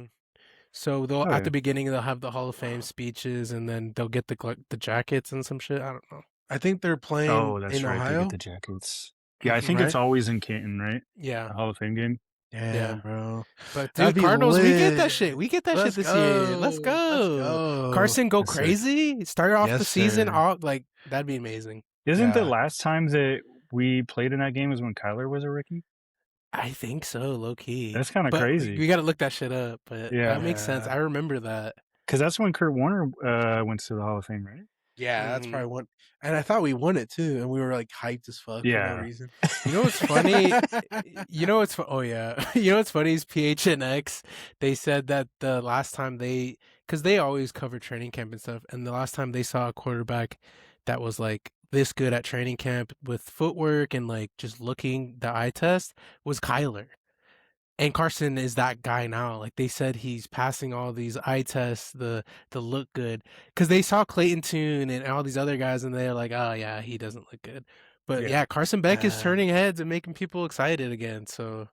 So they'll at Okay. the beginning they'll have the Hall of Fame speeches, and then they'll get the jackets and some shit. I don't know. I think they're playing Oh, that's in right. They Ohio. get the jackets. Yeah, I think Right? it's always in Canton, right? Yeah, The Hall of Fame game. Damn, yeah. bro. But That'd dude, be Cardinals, we get lit. that shit. We get that Let's shit this year. Let's go. go. Let's go. Carson, go That's sick. crazy. Start off Yes, the season sir. off like that'd be amazing. Isn't the Yeah. last time that we played in that game was when Kyler was a rookie? I think so, low key. That's kind of But crazy. we got to look that shit up. But Yeah. that makes sense. Yeah. I remember that. Because that's when Kurt Warner went to the Hall of Fame, right? Yeah, that's Mhm. probably one. And I thought we won it too, and we were like hyped as fuck for Yeah. no reason. You know what's funny? You know what's oh yeah. You know what's funny is PHNX. They said that the last time because they always cover training camp and stuff, and the last time they saw a quarterback that was like this good at training camp with footwork and like just looking the eye test was Kyler. And Carson is that guy now. Like they said, he's passing all these eye tests, the look good, because they saw Clayton Tune and all these other guys, and they're like, oh yeah, he doesn't look good. But Yeah. yeah, Carson Beck is Yeah. turning heads and making people excited again. So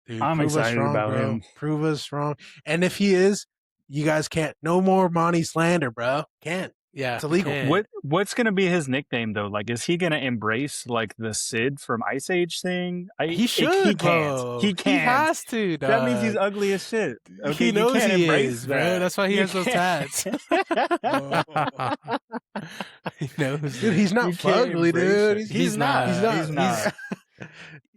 Dude, I'm prove us excited wrong, about bro. him. Prove us wrong. And if he is, you guys can't. No more Monty slander, bro. Can't. yeah, It's illegal. can't. What's gonna be his nickname though? Like, is he gonna embrace like the Sid from Ice Age thing? He should, He bro. can't. He can't. has to. Dog. That means he's ugly as shit. Okay, He knows you can't he embrace is, that. bro. That's why he You has those can't. tats. He knows. Dude, he's not You can't ugly, embrace dude. it. He's not. He's not. He's not.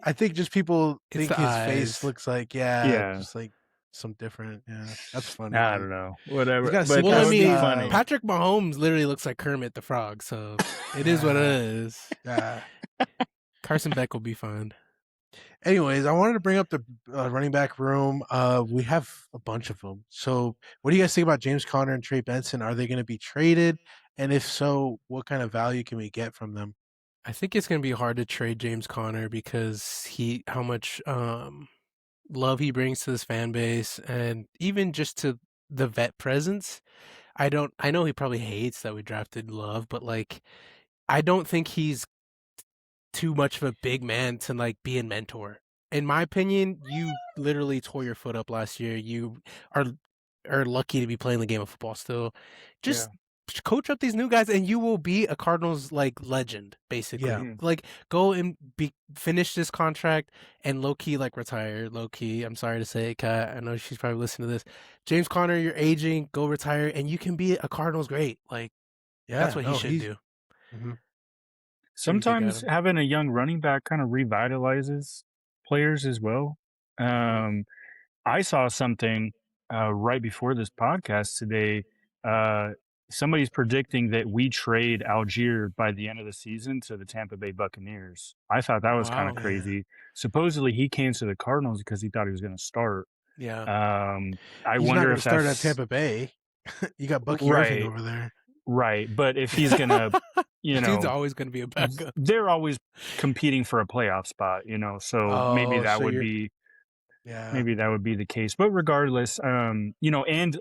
I think just people It's think the his eyes. face looks like Yeah. just like some different. Yeah, that's funny. I dude. don't know. Whatever. He's got But Well, that I would be mean, funny. Patrick Mahomes literally looks like Kermit the Frog, so it is what it is. Yeah. Carson Beck will be fine. Anyways, I wanted to bring up the running back room. We have a bunch of them. So, what do you guys think about James Conner and Trey Benson? Are they going to be traded? And if so, what kind of value can we get from them? I think it's going to be hard to trade James Conner because how much love he brings to this fan base, and even just to the vet presence. I know he probably hates that we drafted Love, but like, I don't think he's too much of a big man to like be a mentor. In my opinion, you literally tore your foot up last year. You are lucky to be playing the game of football still. Just coach up these new guys, and you will be a Cardinals like legend, basically. Yeah. Like go and finish this contract and low key like retire. Low key, I'm sorry to say it, Kat. I know she's probably listening to this. James Conner, you're aging. Go retire, and you can be a Cardinals great. Like that's what he should do. Mm-hmm. Sometimes having a young running back kind of revitalizes players as well. I saw something right before this podcast today. Somebody's predicting that we trade Algier by the end of the season to the Tampa Bay Buccaneers. I thought that was kind of crazy. Supposedly he came to the Cardinals because he thought he was going to start. Yeah. I He's wonder not if start that's at Tampa Bay. You got Bucky Irving over there. Right, but if he's gonna, dude's always gonna be a backup. They're always competing for a playoff spot, So maybe that would be, maybe that would be the case. But regardless, and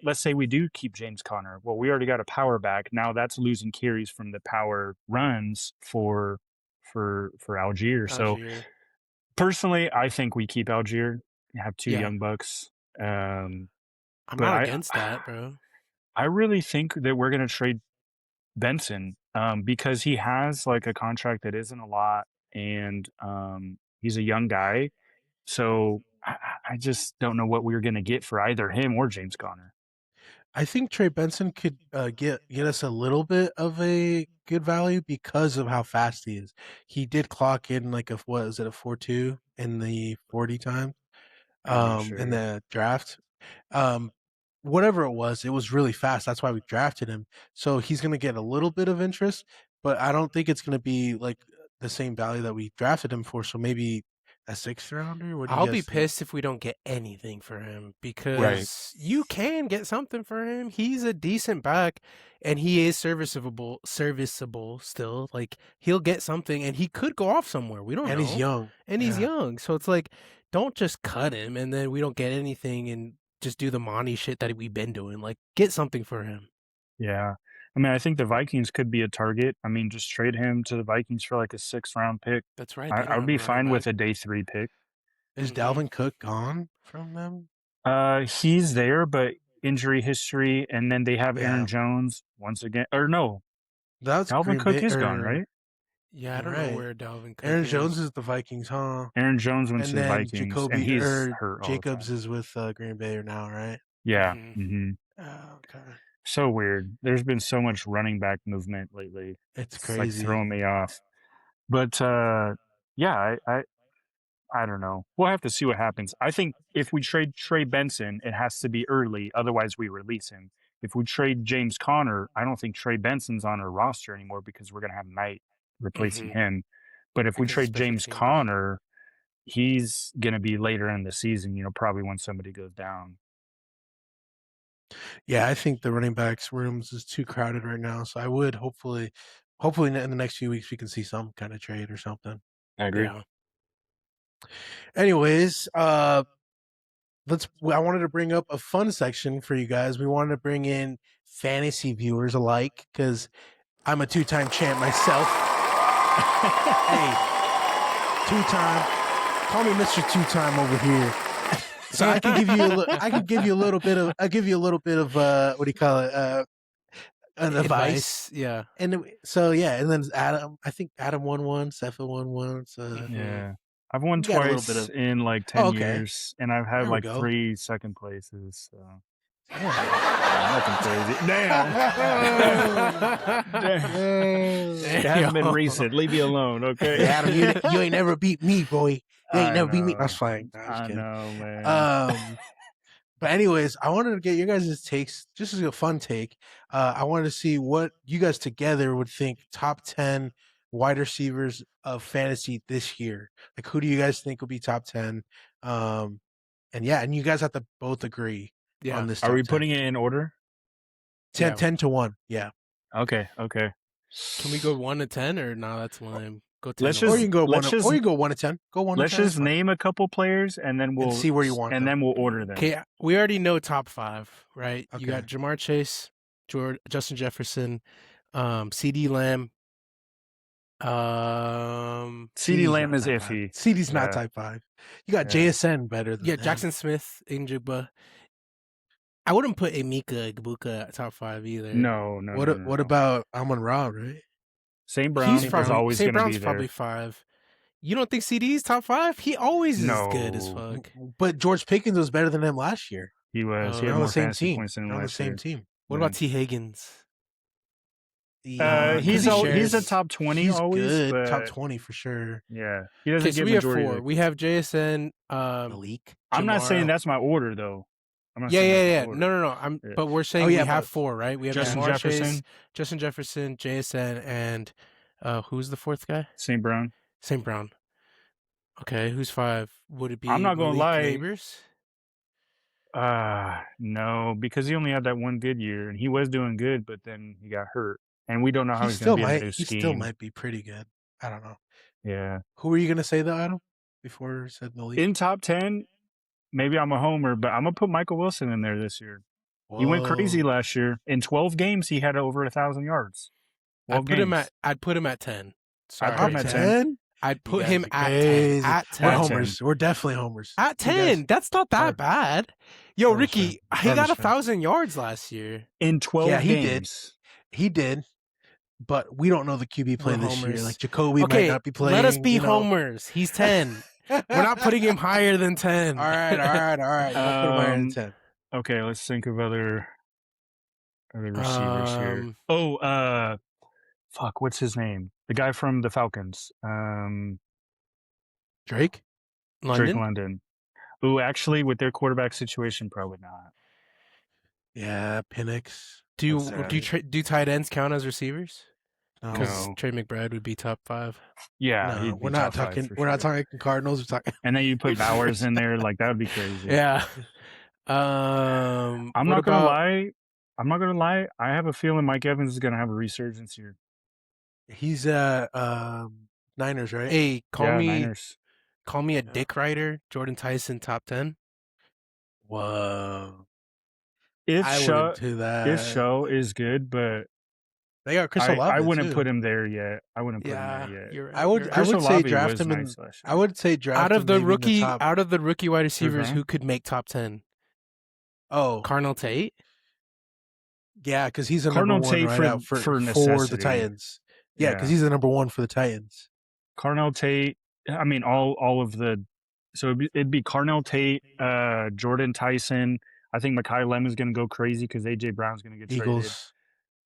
let's say we do keep James Conner. Well, we already got a power back. Now that's losing carries from the power runs for Algier. So personally, I think we keep Algier. Have two young bucks. I'm not against that, bro. I really think that we're going to trade Benson because he has like a contract that isn't a lot, and he's a young guy. So I just don't know what we're going to get for either him or James Conner. I think Trey Benson could get us a little bit of a good value because of how fast he is. He did clock in like a 4.2 in the 40 times in the draft. whatever it was really fast. That's why we drafted him. So he's going to get a little bit of interest, but I don't think it's going to be like the same value that we drafted him for. So maybe a 6th rounder. What do you I'll guys be think? pissed if we don't get anything for him Right. because you can get something for him. He's a decent back and he is serviceable still. Like he'll get something and he could go off somewhere. We don't And know. he's young. And he's Yeah. young. So it's like, don't just cut him and then we don't get anything and just do the Monty shit that we've been doing. Like, get something for him. Yeah. I mean, I think the Vikings could be a target. I mean, just trade him to the Vikings for like a 6th round pick. That's right. I would be fine with a day 3 pick. Is Dalvin Cook gone from them? He's there, but injury history, and then they have Yeah. Aaron Jones once again. Or no, That's Dalvin Green Cook Bay- is gone, or- right? Yeah, I don't Right. know where Dalvin Cook Aaron is. Jones is the Vikings, huh? Aaron Jones went And to the then Vikings, Jacoby and he's or hurt all the Jacobs time. is with Green Bay now, right? Yeah. Mhm. Oh, okay. So weird. There's been so much running back movement lately. It's It's crazy. like throwing me off. But yeah, I don't know. We'll have to see what happens. I think if we trade Trey Benson, it has to be early. Otherwise, we release him. If we trade James Conner, I don't think Trey Benson's on our roster anymore because we're going to have Knight replacing him. But if we Because of trade special James teams. Conner, he's going to be later in the season, probably when somebody goes down. Yeah, I think the running backs rooms is too crowded right now. So I would hopefully in the next few weeks we can see some kind of trade or something. I agree. Yeah. Anyways, I wanted to bring up a fun section for you guys. We wanted to bring in fantasy viewers alike because I'm a 2-time champ myself. Hey, 2-time. Call me Mr. 2-time over here. So I can give you a little bit of what do you call it? An advice. Yeah. And so yeah, and then Adam, I think Adam won one, Cepha won one. So Yeah. I've won You got a little twice bit in like 10 okay. years, and I've had There we like go. 3 second places. So. Yeah. Nothing crazy. Damn. It hasn't been recent. Leave me alone, okay? Hey, Adam, you ain't never beat me, boy. You ain't never beat me. know. That's fine. No, I'm just I kidding. know, man. But anyways, I wanted to get your guys' takes, just as a fun take. I wanted to see what you guys together would think top 10 wide receivers of fantasy this year. Like, who do you guys think will be top 10? And you guys have to both agree on this. Are we 10. putting it in order? 10 to 1. Yeah. Okay. Can we go 1 to 10 or no? That's lame. Go 10. Let's to Or just- you can go let's 1 just- or you can go 1 to 10. Go 1 Let's to 10. just name a couple players, and then we'll see where you want and them. then we'll order them. Okay, we already know top 5, right? Okay. You got Jamar Chase, Justin Jefferson, CD Lamb. CD Lamb is not type iffy. 5. CD's not Yeah. type 5. You got Yeah. JSN better than Yeah, him. Jackson Smith, Njigba. I wouldn't put Emeka Egbuka at top 5 either. No. What about Amon-Ra, right? St. Brown is probably, always St. going to Brown's be there. probably 5. You don't think CD's top 5? He always is good as No. fuck. But George Pickens was better than him last year. He was. Oh, He They're had on more the same fantasy team. points than him They're on the last same year. team. What about T. Higgins? He's shares- a top 20 He's always, good. but Top 20 for sure. yeah, he doesn't Okay, so get we have majority. 4. We have JSN. Malik. I'm not saying Jamar. that's my order though. I'm not Yeah. saying that's my order. No. Yeah. But we're saying yeah, we have but 4, right? We have Justin Jamar Jefferson, Chase, Justin Jefferson, JSN, and who's the 4th guy? St. Brown. St. Brown. Okay, who's 5? Would it be I'm not gonna Malik lie. Neighbors? No, because he only had that one good year, and he was doing good, but then he got hurt, and we don't know how He he's still going to be in might. the new He scheme. still might be pretty good. I don't know. Yeah, Who were you gonna say though, Adam? Before you said Malik. in top 10, maybe I'm a homer, but I'm gonna put Michael Wilson in there this year. He went crazy Whoa. last year. In 12 games, he had over 1,000 yards. 12 I'd put him games. at 10. I'd put Sorry. him at 10. 10? I'd put guys him are at 10. crazy. At We're 10. At homers. We're definitely homers. At You guys 10. That's not that are- bad. Yo, Homers Ricky, fan. he got Homers fan. 1,000 yards last year. In 12 Yeah, he did. games. He did, but we don't know the QB play We're this year. homers. Like Jacoby Okay, might not be playing. let us be you know. homers. He's 10. We're not putting him higher than 10. All right. We'll put him higher than 10. Okay, let's think of other receivers here. Fuck, what's his name? The guy from the Falcons. Drake? London? Drake London. Ooh, actually, with their quarterback situation, probably not. Yeah, Penix. Do That's you sad. do tight ends count as receivers? No, Because No. Trey McBride would be top 5. Yeah, no, he'd we're be not top 5 talking. for We're not sure. talking Cardinals. We're talking. And then you put Bowers in there, like that would be crazy. Yeah. I'm What not gonna about lie. I'm not gonna lie. I have a feeling Mike Evans is gonna have a resurgence here. He's Niners, right? hey, Yeah, Niners. call me a Yeah. dick writer, Jordan Tyson top 10? Whoa. If I Show wouldn't do that. is good, but They got Chris I Olave wouldn't too. put him there yet. I wouldn't put him Yeah, there yet. you're right. I would. you're I right. Chris would say Olave draft was him in. nice last I year. would say draft out him of the maybe in rookie top. out of the rookie wide receivers Brown? who could make top 10? Oh, Cardinal Tate? yeah, because he's the Cardinal number one Tate right for out for the necessity. Titans. Yeah, because Yeah. he's the number one for the Titans. Carnell Tate. I mean, all of the. So it'd be Carnell Tate, Jordan Tyson. I think Mekhi Lemon's going to go crazy because AJ Brown's going to get Eagles.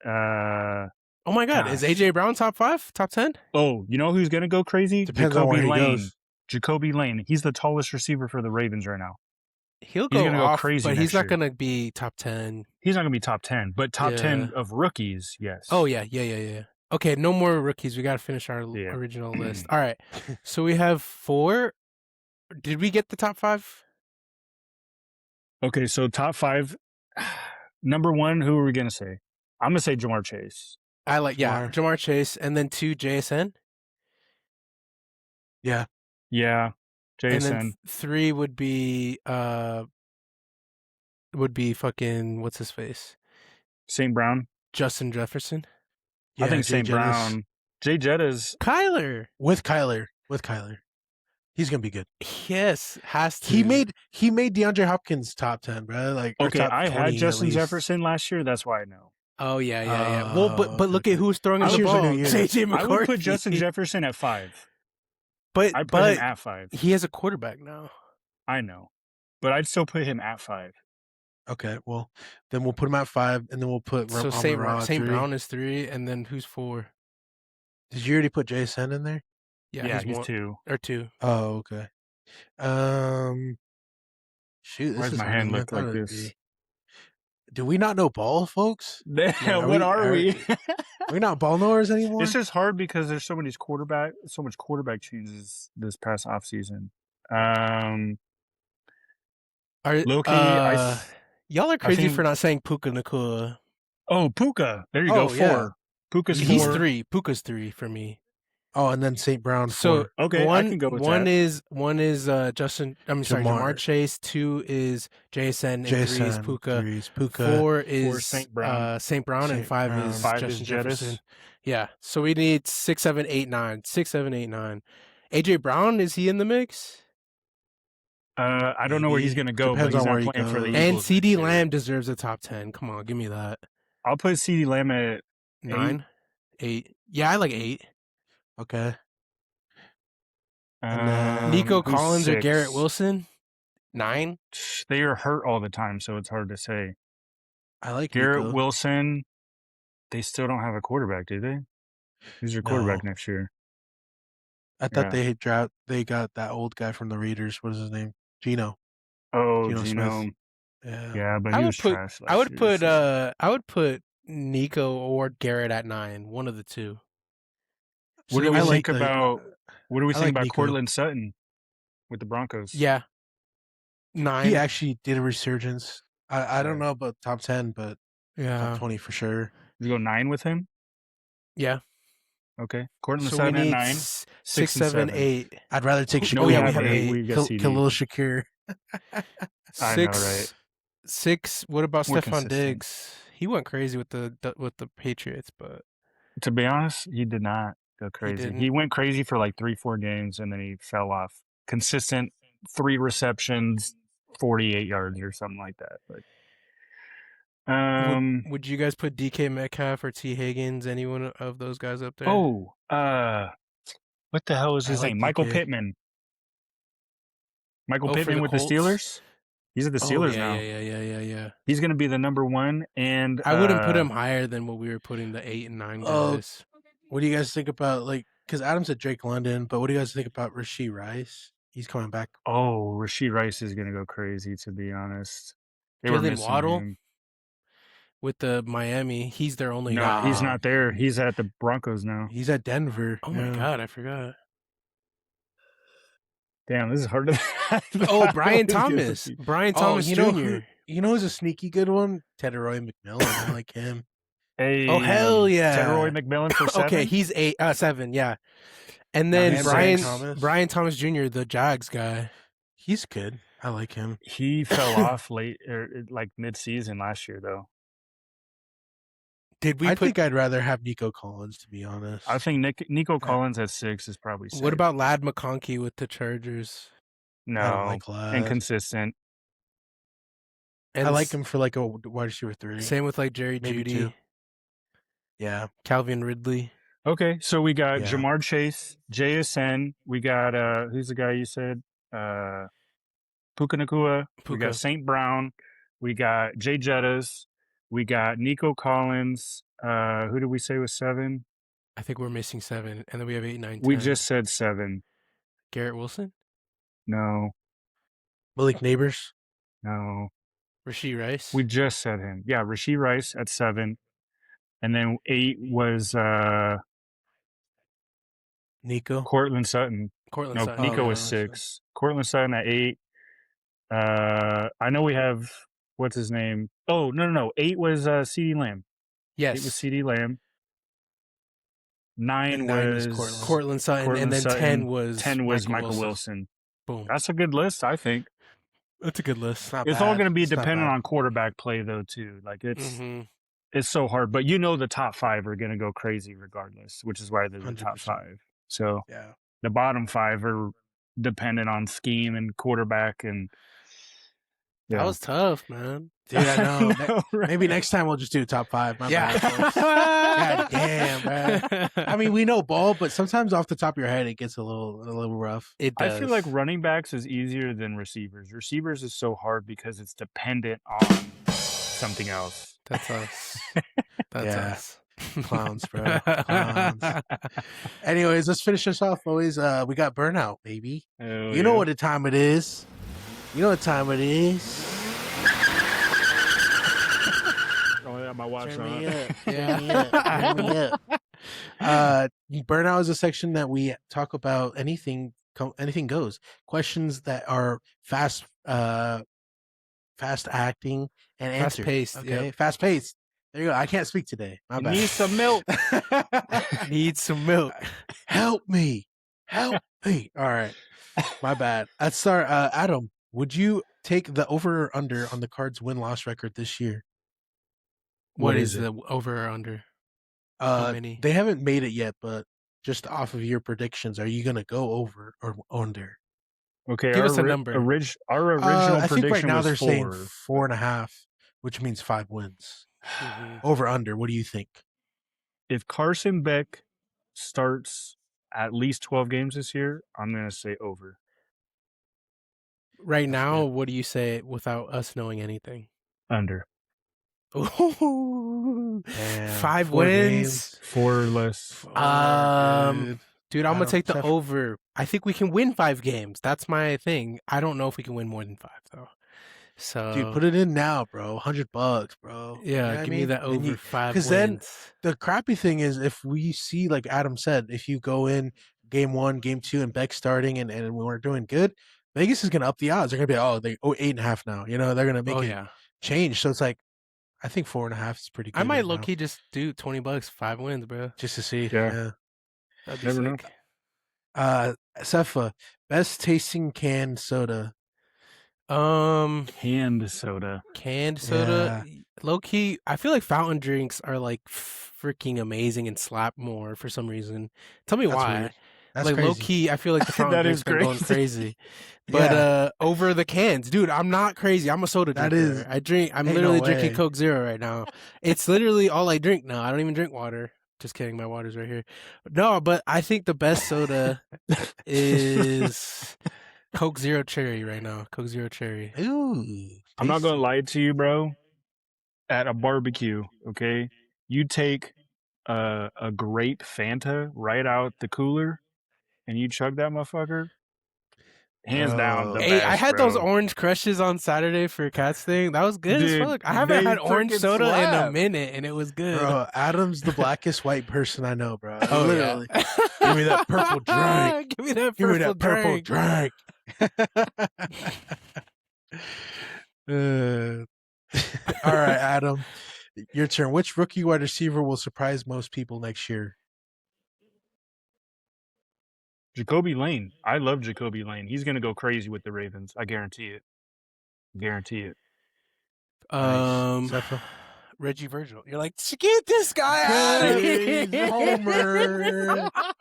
traded. Oh my God, is Gosh. AJ Brown top 5, top 10? Oh, you know who's going to go crazy? Depends on where he goes. Jacoby Lane. He's the tallest receiver for the Ravens right now. He'll He's go gonna go off, crazy but he's next not year. going to be top 10. He's not going to be top 10, but top Yeah. 10 of rookies, yes. Oh yeah. Okay, no more rookies. We got to finish our Yeah. original list. All right. So we have 4. Did we get the top 5? Okay, so top 5. Number 1, who are we going to say? I'm going to say Jamar Chase. I like Jamar Chase, and then 2 JSN, Yeah. Yeah, and Jason. then 3 would be fucking what's his face, St. Brown. Justin Jefferson, I think Jay St. Jettis. Brown. Jay Jettis. Kyler. with Kyler. He's gonna be good. Yes, has to. He made DeAndre Hopkins top 10, bro. Like or Okay, top I 20 had at Justin least. Jefferson last year. That's why I know. Oh yeah. Well, but look okay. at who's throwing him This the year's a ball. new year. JJ I would put McCarthy. Justin Jefferson at 5. But I put him at 5. he has a quarterback now. I know, but I'd still put him at 5. Okay, well then we'll put him at 5, and then we'll put So St. St. Brown is 3, and then who's 4? Did you already put Jason in there? Yeah, he's one, 2. or 2. Oh, okay. Shoot, Why this does is my harder hand than I look like thought it'd this? be. Do we not know ball, folks? What are we? We're not ball knowers anymore. It's just hard because there's so much quarterback changes this past offseason. Low-key, Y'all are crazy think- for not saying Puka Nacua. Oh, Puka. There you Oh, go. yeah. 4. Puka's He's 4. 3. Puka's 3 for me. Oh, and then St. Brown 4. So Okay, I can go with one that. is Justin. I'm sorry, Jamar Chase. 2 is Jason, and 3 is Puka. 3 is Puka. 4 is St. Brown. St. Brown, and 5 is 5 Justin is Jefferson. Jettis. Yeah. So we need 6, 7, 8, 9. 6, 7, 8, 9. AJ Brown, is he in the mix? I don't know where he's going to go, Depends but he's on where not he playing for the goes. Eagles. And CD next year. Lamb deserves a top 10. Come on, give me that. I'll put CD Lamb at 9, 8. Yeah, I like 8. Okay. And then- Nico who's Collins or 6? Garrett Wilson? 9. They are hurt all the time, so it's hard to say. I like Garrett Nico. Wilson, they still don't have a quarterback, do they? Who's your quarterback next year? I thought they got that old guy from the Raiders. What is his name? Geno. Oh, Geno Geno. Smith. Yeah. Yeah, but I he would was put trash last I would year, put so- I would put Nico or Garrett at 9. One of the two. What do we I think like the- about what do we I think like about Nico. Cortland Sutton with the Broncos? Yeah. 9. He actually did a resurgence. I don't know about top 10, but yeah. top 20 for sure. You go 9 with him? Yeah. Okay. Cortland So we Sutton at need 9. 6, 6 and 7, 7. 8. I'd rather take No, Shakir. we have over 8. We got Khalil CD. Shakir. I know, right? 6. What about More Stephon consistent. Diggs? He went crazy with the Patriots, but To be honest, he did not go crazy. didn't? He went crazy for like 3-4 games and then he fell off. Consistent 3 receptions, 48 yards or something like that. But would you guys put DK Metcalf or T Higgins, anyone of those guys up there? What the hell is his I like name? Michael DK. Pittman. Michael Oh, for Pittman the with Colts? the Steelers? He's at the Steelers now. Yeah. He's going to be the number 1 and I wouldn't put him higher than what we were putting the 8 and 9 Oh, guys. What do you guys think about, like, because Adam said Drake London, but what do you guys think about Rashee Rice? He's coming back. Oh, Rashee Rice is going to go crazy, to be honest. They were Jalen missing Waddle? him. with the Miami. He's their only No, guy. he's not there. He's at the Broncos now. He's at Denver. Oh my God, I forgot. Damn, this is harder. Oh, Brian Thomas. Brian Thomas you Jr. know who's a sneaky good one? Tedroy McMillan. I like him. Hey, Oh, hell yeah. Tedroy McMillan for 7? Okay, he's 7, yeah. And Yeah, then and Brian Thomas Jr., the Jags guy. He's good. I like him. He fell off late, like mid-season last year, though. I think I'd rather have Nico Collins, to be honest. I think Nico Collins at 6 is probably safe. What about Ladd McConkey with the Chargers? No, I don't like Ladd. Inconsistent. And I like him for like a wide receiver 3. Same with like Jerry Maybe Jeudy. 2. Yeah. Calvin Ridley. Okay, so we got Jamar Chase, JSN. We got who's the guy you said? Puka Nacua. We got St. Brown. We got Jay Jettas. We got Nico Collins. Who did we say was 7? I think we're missing 7, and then we have 8, 9, 10. We just said 7. Garrett Wilson? No. Malik Neighbors? No. Rashee Rice? We just said him. Yeah, Rashee Rice at 7. And then 8 was Nico? Cortland Sutton. Sutton. Nico was 6. Cortland Sutton at 8. I know we have, what's his name? Oh, no. 8 was CeeDee Lamb. Yes. 8 was CeeDee Lamb. 9 was Cortland Sutton, and then Sutton. 10 was Michael Wilson. Boom. That's a good list, I think. That's a good list. It's all going to be dependent on quarterback play, though, too. Like, it's so hard. But the top 5 are going to go crazy regardless, which is why they're the top 5. So the bottom 5 are dependent on scheme and quarterback. And that was tough, man. Dude, I know. Right? Maybe next time we'll just do top 5. My bad, folks. God damn, man. I mean, we know ball, but sometimes off the top of your head, it gets a little rough. It does. I feel like running backs is easier than receivers. Receivers is so hard because it's dependent on something else. That's us. That's us. Clowns, bro. Clowns. Anyways, let's finish this off, boys. We got Burnout, baby. You know what the time it is. You know what time it is. Oh, yeah, my watch Turn on. me up. Turn me up. Burnout is a section that we talk about anything goes. Questions that are fast acting and answered. Fast paced. Okay, yep. fast paced. There you go. I can't speak today. My bad. Need some milk. Need some milk. Help me. All right. My bad. Let's start. Adam, would you take the over or under on the Cards win-loss record this year? What is the over or under? How many? They haven't made it yet, but just off of your predictions, are you going to go over or under? Okay, give us a number. Our original I think prediction right now was they're 4. saying 4.5, which means 5 wins. Over under. What do you think? If Carson Beck starts at least 12 games this year, I'm going to say over. Right now, what do you say without us knowing anything? Under. Ooh, Damn, 5 4 wins. games. 4 less. Dude, I'm going to take the over. I think we can win 5 games. That's my thing. I don't know if we can win more than 5, though. So, dude, put it in now, bro. $100, bro. Yeah, you know give me that over 5 wins. Because then the crappy thing is, if we see, like Adam said, if you go in game 1, game 2, and Beck starting, and we weren't doing good, Vegas is going to up the odds. They're going to be 8.5 now. You know, they're going to make it change. So it's like, I think 4.5 is pretty good. I might low-key just do $20, 5 wins, bro. Just to see. Yeah. That'd be Never sick. know. Cepha, best tasting canned soda. Canned soda. Low key, I feel like fountain drinks are like freaking amazing and slap more for some reason. Tell me why. Weird. That's like crazy. low key, I feel like the fountain drinks are going crazy. But over the cans, dude, I'm not crazy. I'm a soda drinker. I'm literally drinking Coke Zero right now. It's literally all I drink now. I don't even drink water. Just kidding, my water's right here. No, but I think the best soda is Coke Zero Cherry right now. Coke Zero Cherry. Ooh, I'm not going to lie to you, bro. At a barbecue, okay, you take a grape Fanta right out the cooler and you chug that motherfucker. Hands down, the Hey, best, I had those bro. orange crushes on Saturday for Cats thing. That was good Dude, as fuck. I haven't they had orange freaking soda in a slap. minute, and it was good. Bro, Adam's the blackest white person I know, bro. Oh, Literally. yeah. Give me that purple drink. Give me that Give me purple that purple drink. All right, Adam. Your turn. Which rookie wide receiver will surprise most people next year? Jacoby Lane. I love Jacoby Lane. He's going to go crazy with the Ravens. I guarantee it. Guarantee it. Nice. Zephyr? Reggie Virgil. You're like, get this guy out of here.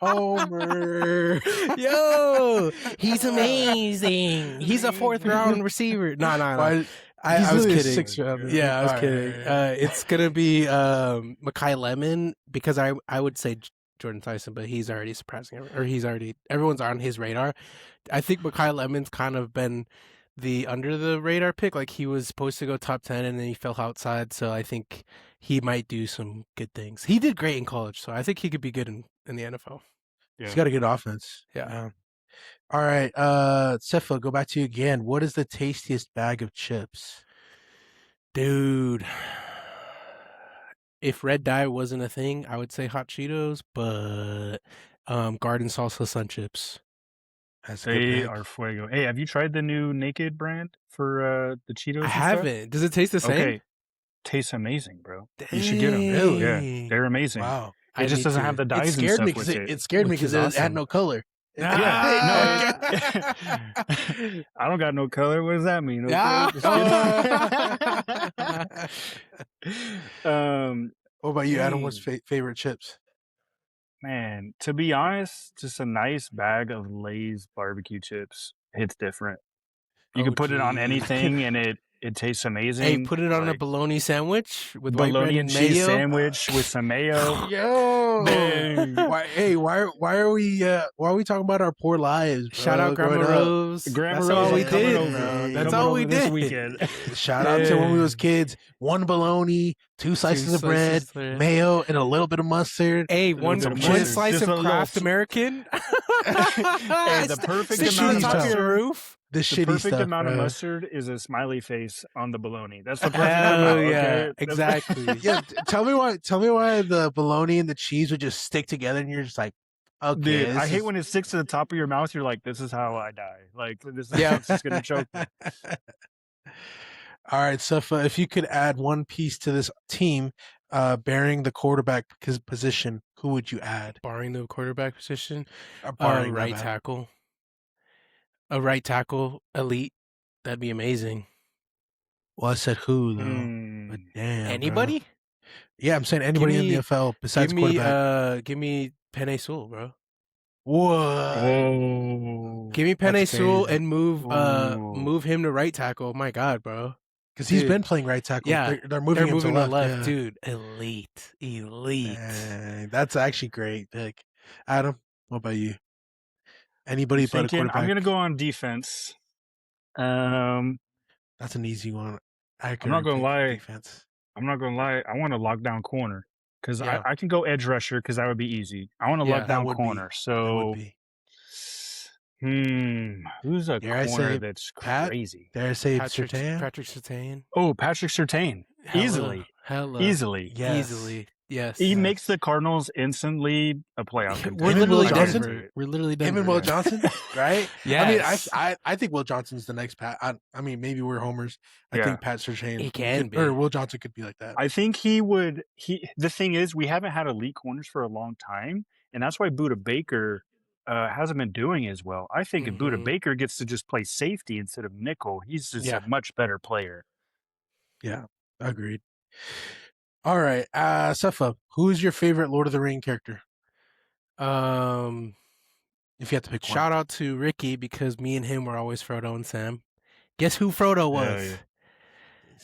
Homer. Yo, he's amazing. He's a 4th round receiver. No. Why- I was literally a kidding. 6th round. Yeah, I was All kidding. right. It's gonna be Mekhi Lemon because I would say Jordan Tyson, but he's already surprising, or everyone's on his radar. I think Mekhi Lemon's kind of been the under the radar pick. Like he was supposed to go top 10 and then he fell outside. So I think he might do some good things. He did great in college, so I think he could be good in the NFL. Yeah. He's got a good offense. Yeah. All right, Cepha, go back to you again. What is the tastiest bag of chips? Dude, if red dye wasn't a thing, I would say hot Cheetos, but garden salsa sun chips. That's a good They bag. are fuego. Hey, have you tried the new Naked brand for the Cheetos? I and stuff? haven't. Does it taste the same? Okay. Tastes amazing, bro. You should get them. Really? Yeah, they're amazing. Wow. It just doesn't have the It dyes and scared stuff me with because it. it scared me Which is because it had awesome. no color. Yeah, I don't got no color. What does that mean? Okay, Ah. just kidding. What about you, Adam? Dang. What's favorite chips? Man, to be honest, just a nice bag of Lay's barbecue chips hits different. You can put it on OG. anything and it tastes amazing. Hey, put it on a Like, bologna sandwich with white bread bologna and and cheese mayo. sandwich with some mayo. Yo, Dang. why are we talking about our poor lives? Bro, Shout out Grandma growing up? Rose. Grandma That's Rose all we is coming did. over. That's Coming all over we this did. weekend. Shout out to when we Yeah. was kids. 1 bologna, 2 slices of bread, slices of bread. mayo, and a little bit of mustard. Hey, little one bit of one mustard. slice Just a of little Kraft f- American. Hey, the perfect Stick to amount the of top of mustard. your roof. The The shitty perfect stuff. amount of bro. mustard is a smiley face on the bologna. That's the perfect Hell amount. yeah, Okay? exactly. Yeah, tell me why the bologna and the cheese would just stick together, and you're just like, okay. Dude, this I hate is- when it sticks to the top of your mouth. You're like, this is how I die. Like, this is Yeah. it's just gonna choke me. All right, so if you could add one piece to this team, bearing the quarterback position, who would you add? Barring the quarterback position, Barring right that. tackle. A right tackle elite. That'd be amazing. Well, I said who though. Mm. But damn, bro. Anybody? Yeah, I'm saying anybody in me- the NFL besides Give me quarterback. give me Penei Sewell, bro. What? Oh. Give me Penei That's Sewell crazy. and move Ooh. move him to right tackle. My God, bro. Because he's Dude. been playing right tackle. Yeah, they're moving They're him moving to to left, yeah. dude. Elite. Dang, that's actually great pick. Adam, what about you? Anybody but a Thinking, quarterback? I'm gonna go on defense. That's an easy one. I'm not gonna lie. Defense. I'm not gonna lie. I want a lockdown corner because Yeah. I can go edge rusher because that would be easy. I want a Yeah, that lockdown would be- corner. That So, would be. who's a Dare I corner say that's Pat? crazy? Dare I say Patrick Surtain? Surtain. Oh, Patrick Surtain. Easily. Hella. Easily. Yes. Easily. Yes. He Yes. makes the Cardinals instantly a playoff We're contender. Him and literally Will Johnson? Denver. We're literally Him Denver. and Will yeah. Johnson, right? Yes. I mean, I think Will Johnson's the next Pat. I mean, maybe we're homers. I Yeah. think Pat Surtain He can be. or Will Johnson could be like that. I think he would. The thing is, we haven't had elite corners for a long time, and that's why Buda Baker hasn't been doing as well. I think if Buda Mhm. Baker gets to just play safety instead of nickel, he's just Yeah. a much better player. Yeah, agreed. All right, Safa, who's your favorite Lord of the Ring character? If you have to pick one. Shout out to Ricky because me and him were always Frodo and Sam. Guess who Frodo was?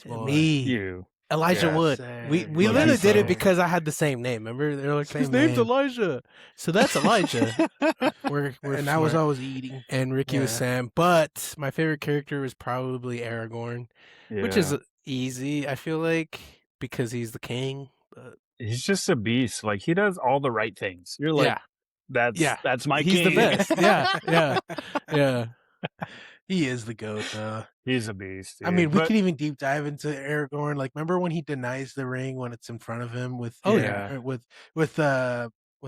Boy. Me. You. Elijah Yeah. Wood. We Same. literally Lucky did it so. because I had the same name. Remember? They're like, Same his name's name. Elijah. So that's Elijah. we're And I was smart. always eating. And Ricky was Yeah. Sam. But my favorite character was probably Aragorn, which is easy, I feel like, because he's the king. But he's just a beast. Like he does all the right things. You're like, yeah, that's Yeah. that's my he's king. the best. Yeah. He is the GOAT, though. He's a beast, dude. I mean, we But could even deep dive into Aragorn. Like, remember when he denies the ring when it's in front of him with Oh, yeah. with what's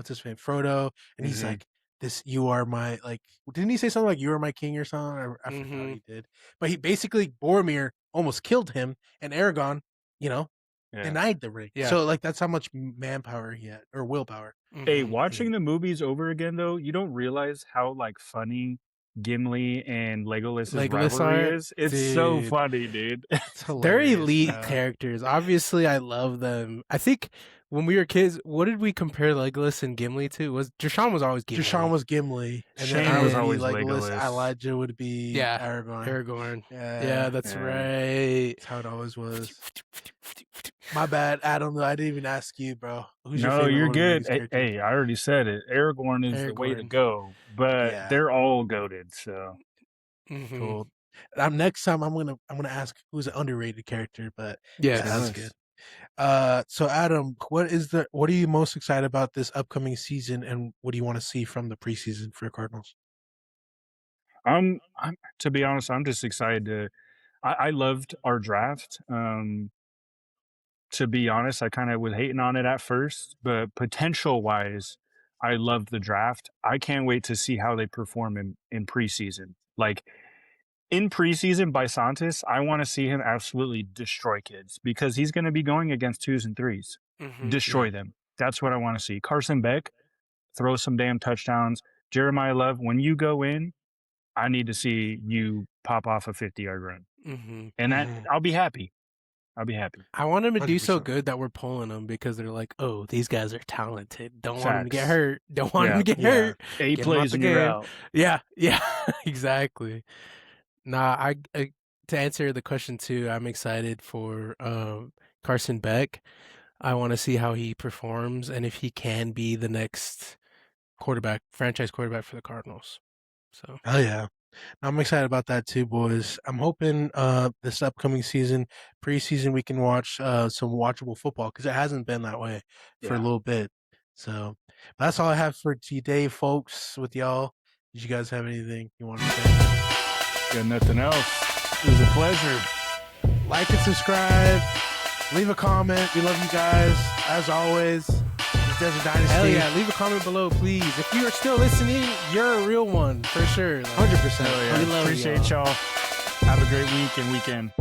his name, Frodo, and he's Mhm. like, "This, you are my like." Didn't he say something like, "You are my king" or something? I forgot what Mhm. he did, but he basically Boromir almost killed him, and Aragorn, Yeah. denied the ring. Yeah. So like that's how much manpower he had or willpower. Hey, Mhm. watching the movies over again though, you don't realize how like funny Gimli and Legolas's Legolas rivalry are? is. It's so Dude. funny, dude. It's They're hilarious. elite bro. characters. Obviously, I love them. I think when we were kids, what did we compare Legolas and Gimli to? Was Deshaun was always Gimli. Deshaun was Gimli, and then Shane I was would be always Legolas. Legolas. Elijah would be Yeah, Aragorn. Aragorn. Yeah, Yeah, that's Yeah. right. That's how it always was. My bad, Adam. I didn't even ask you, bro. Who's your No, favorite you're Lord of the good. Rings character? Hey, I already said it. Aragorn is the way to Aragorn. go, but Yeah. they're all goated. So Mhm. Cool. Next time I'm gonna ask who's an underrated character, but Yes. yeah, that's Nice. good. So Adam, what are you most excited about this upcoming season, and what do you want to see from the preseason for the Cardinals? I'm to be honest, I'm just excited to. I loved our draft. To be honest, I kind of was hating on it at first, but potential wise, I loved the draft. I can't wait to see how they perform in preseason. Like in preseason by Santos, I want to see him absolutely destroy kids because he's going to be going against 2s and 3s. Mhm. Destroy them. That's what I want to see. Carson Beck, throw some damn touchdowns. Jeremiah Love, when you go in, I need to see you pop off a 50-yard run. Mhm. And that Mhm. I'll be happy. I'll be happy. I want him to do so 100%. good that we're pulling them because they're like, oh, these guys are talented. Don't want him to get Facts. hurt. Don't want him to get Yeah. hurt. 8 Get him out plays the and you're game. out. Yeah, yeah, exactly. Nah, I to answer the question too, I'm excited for Carson Beck. I want to see how he performs and if he can be the next franchise quarterback for the Cardinals. So, Oh yeah. I'm excited about that too, boys. I'm hoping this upcoming season, preseason, we can watch some watchable football because it hasn't been that way for a Yeah. little bit. So that's all I have for today, folks. With y'all, did you guys have anything you want to say? Got nothing else. It was a pleasure. Like and subscribe. Leave a comment. We love you guys as always. It's Desert Dynasty. hell yeah, leave a comment below, please. If you are still listening, you're a real one for sure. Like, 100%. Hell yeah. We love Appreciate y'all. Have a great week and weekend.